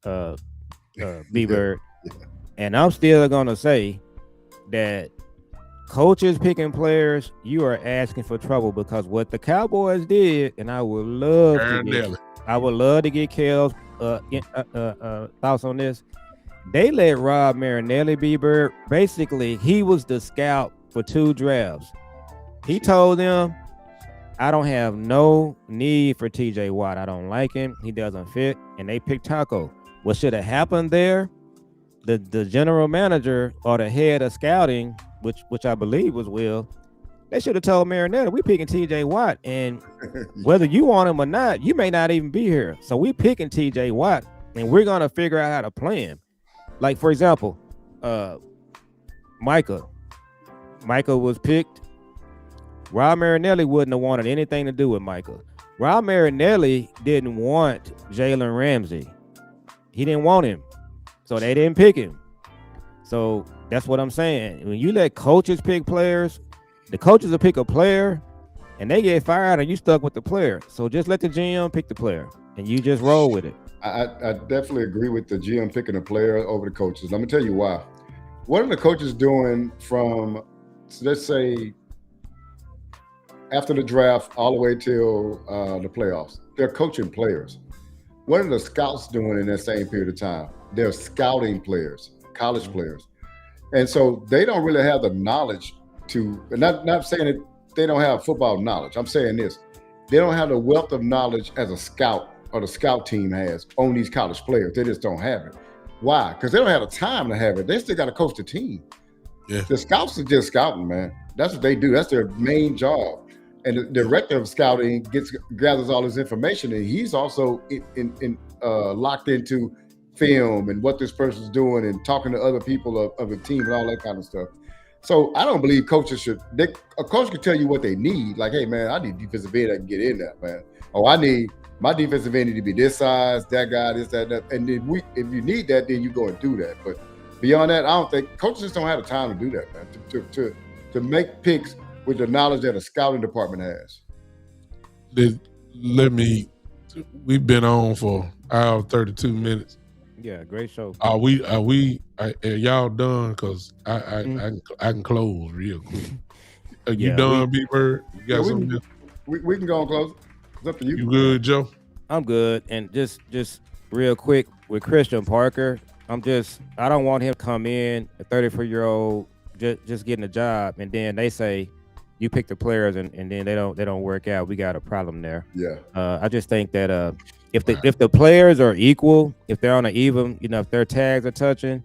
B-Bird. Yeah. And I'm still going to say that coaches picking players, you are asking for trouble, because what the Cowboys did, and I would love to get Kel's thoughts on this. They let Rob Marinelli, B-Bird, basically, he was the scout for 2 drafts. He told them, I don't have no need for TJ Watt. I don't like him. He doesn't fit. And they picked Taco. What should have happened there? The general manager or the head of scouting, which I believe was Will, they should have told Marinelli, we picking TJ Watt. And whether you want him or not, you may not even be here. So we picking TJ Watt, and we're going to figure out how to play him. Like, for example, Micah was picked. Rob Marinelli wouldn't have wanted anything to do with Micah. Rob Marinelli didn't want Jalen Ramsey. He didn't want him. So they didn't pick him. So that's what I'm saying. When you let coaches pick players, the coaches will pick a player and they get fired and you stuck with the player. So just let the GM pick the player and you just roll with it. I definitely agree with the GM picking a player over the coaches. Let me tell you why. What are the coaches doing from, let's say, after the draft all the way till the playoffs? They're coaching players. What are the scouts doing in that same period of time? They're scouting players, college players. And so they don't really have the knowledge to, not saying that they don't have football knowledge. I'm saying this, they don't have the wealth of knowledge as a scout or the scout team has on these college players. They just don't have it. Why? Because they don't have the time to have it. They still got to coach the team. Yeah. The scouts are just scouting, man. That's what they do. That's their main job. And the director of scouting gathers all this information, and he's also locked into film and what this person's doing and talking to other people of the team and all that kind of stuff. So I don't believe coaches should. A coach can tell you what they need. Like, hey, man, I need defensive end that can get in there, man. Oh, I need my defensive end need to be this size, that guy, this, that. And then if you need that, then you go and do that. But beyond that, I don't think coaches just don't have the time to do that, man. To make picks with the knowledge that a scouting department has. We've been on for an hour 32 minutes. Yeah, great show. Are y'all done? Because I can close real quick. Are you done, B-Bird? You got something? We can go and close. It's up to you. You good, Joe? I'm good. And just real quick with Christian Parker, I don't want him to come in, a 34-year-old, just getting a job, and then they say, you pick the players and then they don't work out. We got a problem there. Yeah. I just think that if the players are equal, if they're on an even, if their tags are touching,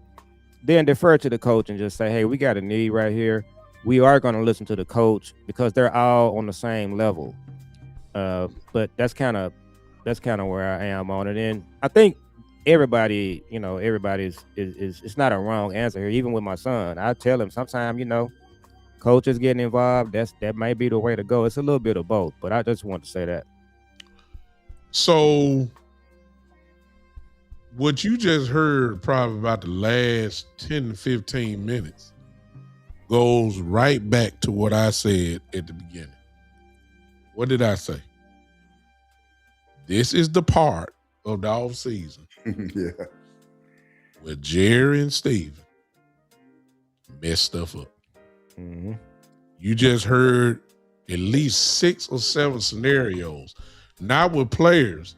then defer to the coach and just say, hey, we got a need right here. We are going to listen to the coach because they're all on the same level. But that's kind of where I am on it. And I think everybody's it's not a wrong answer here. Even with my son, I tell him sometimes, coaches getting involved, that might be the way to go. It's a little bit of both, but I just want to say that. So what you just heard probably about the last 10 to 15 minutes goes right back to what I said at the beginning. What did I say? This is the part of the off season where Jerry and Steven mess stuff up. Mm-hmm. You just heard at least 6 or 7 scenarios. Not with players.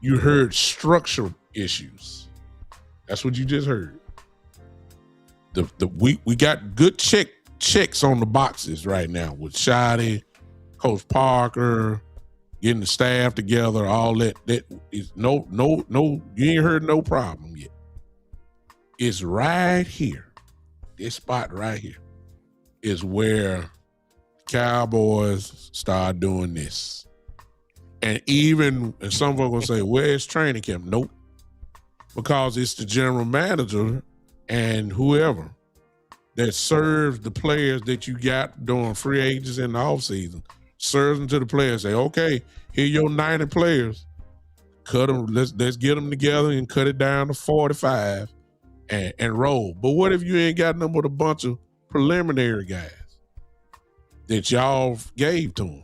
You heard structural issues. That's what you just heard. We got good checks on the boxes right now with Shotty, Coach Parker, getting the staff together, all that. That is no. You ain't heard no problem yet. It's right here. This spot right here is where Cowboys start doing this. And even and some folks gonna say, where's training camp? Nope. Because it's the general manager and whoever that serves the players that you got during free agents in the offseason. Serves them to the players. Say, okay, here your 90 players. Cut them. Let's get them together and cut it down to 45 and roll. But what if you ain't got nothing but a bunch of preliminary guys that y'all gave to them?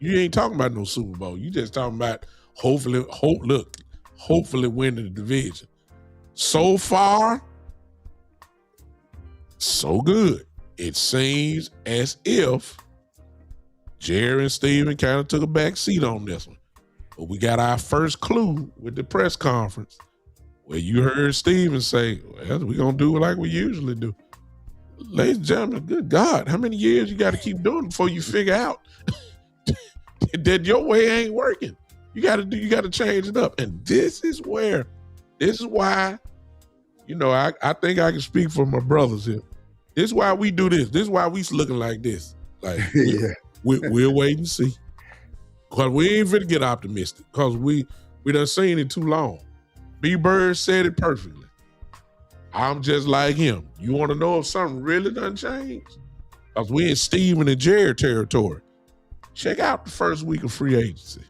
You ain't talking about no Super Bowl. You just talking about hopefully winning the division. So far, so good. It seems as if Jerry and Steven kind of took a back seat on this one. But we got our first clue with the press conference where you heard Steven say, well, we're going to do it like we usually do. Ladies and gentlemen, good God, how many years you got to keep doing before you figure out that your way ain't working? You got to change it up. And this is why, you know, I think I can speak for my brothers here. This is why we do this. This is why we looking like this. Like, we'll wait and see. Because we ain't finna get optimistic. Because we done seen it too long. B-Bird said it perfectly. I'm just like him. You want to know if something really done changed? Because we in Steven and Jerry territory. Check out the first week of free agency.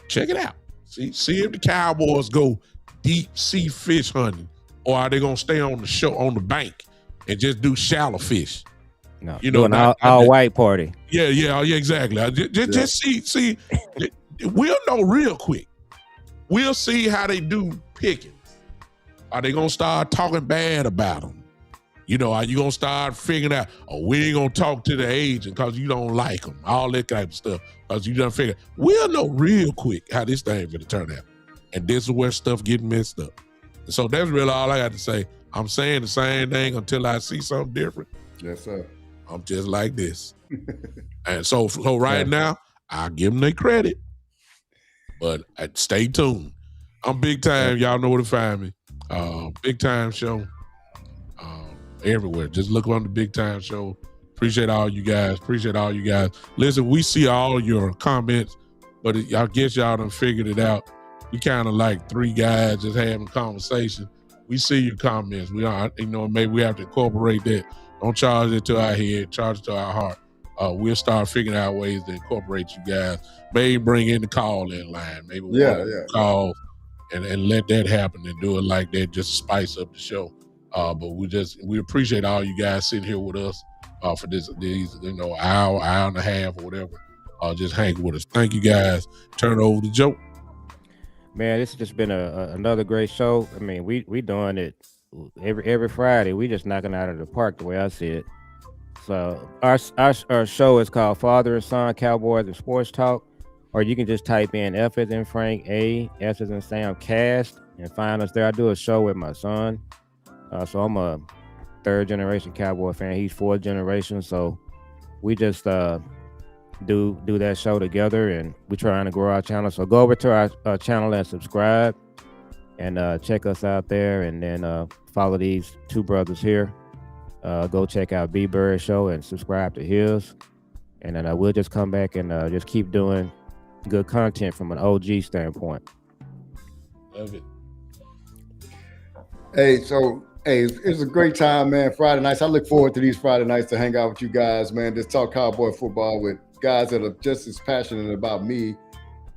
Check it out. See if the Cowboys go deep sea fish hunting, or are they gonna stay on the bank and just do shallow fish? No, you know, an all white party. Yeah, exactly. Just see. We'll know real quick. We'll see how they do picking. Are they gonna start talking bad about them? You know, are you gonna start figuring out, oh, we ain't gonna talk to the agent because you don't like them, all that kind of stuff, because you done figure. We'll know real quick how this thing gonna turn out, and this is where stuff getting messed up. And so that's really all I got to say. I'm saying the same thing until I see something different. Yes, sir. I'm just like this. And so right now, I'll give them their credit. But stay tuned. I'm Big Time. Y'all know where to find me. Big Time Show. Everywhere. Just look on the Big Time Show. Appreciate all you guys. Listen, we see all your comments, but I guess y'all done figured it out. We kind of like three guys just having a conversation. We see your comments. We are, maybe we have to incorporate that. Don't charge it to our head, charge it to our heart. We'll start figuring out ways to incorporate you guys. Maybe bring in the call-in line. Maybe we'll call and let that happen and do it like that, just to spice up the show. But we appreciate all you guys sitting here with us for these hour and a half or whatever. Just hang with us. Thank you guys. Turn it over to Joe. Man, this has just been another great show. I mean, we doing it every Friday. We just knocking out of the park the way I see it. So our show is called Father and Son Cowboys and Sports Talk, or you can just type in F as in Frank, A, S as in Sam, Cast, and find us there. I do a show with my son. So I'm a third generation Cowboy fan. He's fourth generation. So we just do that show together, and we're trying to grow our channel. So go over to our channel and subscribe, and check us out there, and then follow these two brothers here. Go check out B-Bird Show and subscribe to his, and then we'll just come back and just keep doing good content from an OG standpoint. Love it. Hey, it's a great time, man. Friday nights. I look forward to these Friday nights to hang out with you guys, man. Just talk Cowboy football with guys that are just as passionate about me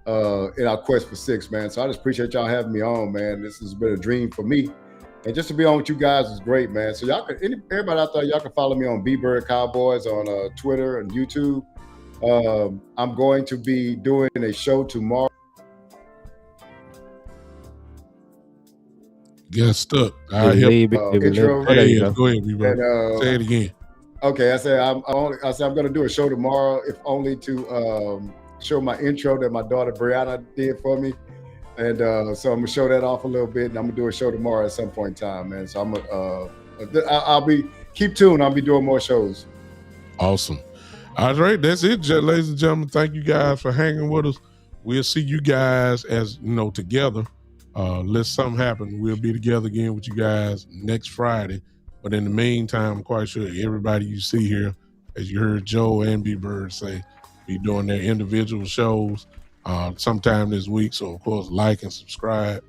in our quest for six, man. So I just appreciate y'all having me on, man. This has been a dream for me. And just to be on with you guys is great, man. So everybody out there, y'all can follow me on B-Bird Cowboys on Twitter and YouTube. I'm going to be doing a show tomorrow. Get stuck. Intro. Go ahead, B-Bird. Say it again. Okay, I said I'm going to do a show tomorrow, if only to show my intro that my daughter Brianna did for me, and so I'm gonna show that off a little bit, and I'm gonna do a show tomorrow at some point in time, man. So I'll be keep tuned. I'll be doing more shows. Awesome. All right, that's it, ladies and gentlemen. Thank you guys for hanging with us. We'll see you guys together. Let something happen. We'll be together again with you guys next Friday. But in the meantime, I'm quite sure everybody you see here, as you heard Joe and B-Bird say, be doing their individual shows. sometime this week. So, of course, like and subscribe.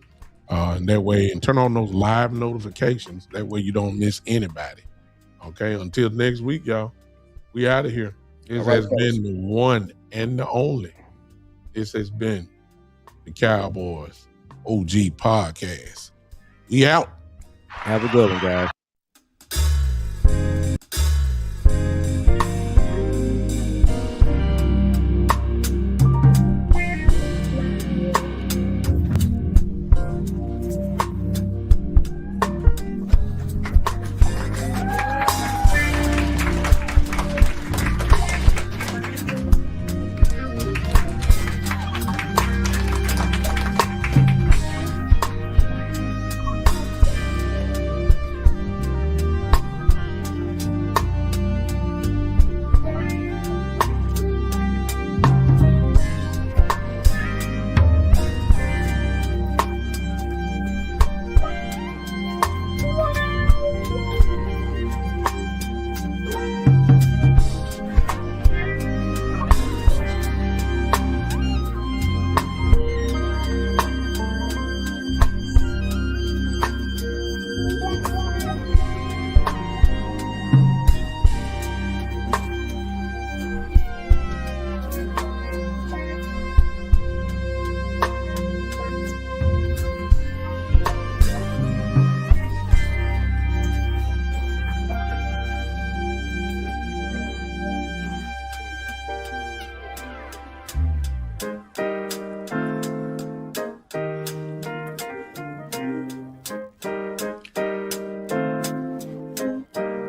And that way, and turn on those live notifications. That way you don't miss anybody. Okay, until next week, y'all. We out of here. This has been the one and the only. This has been the Cowboys OG Podcast. We out. Have a good one, guys.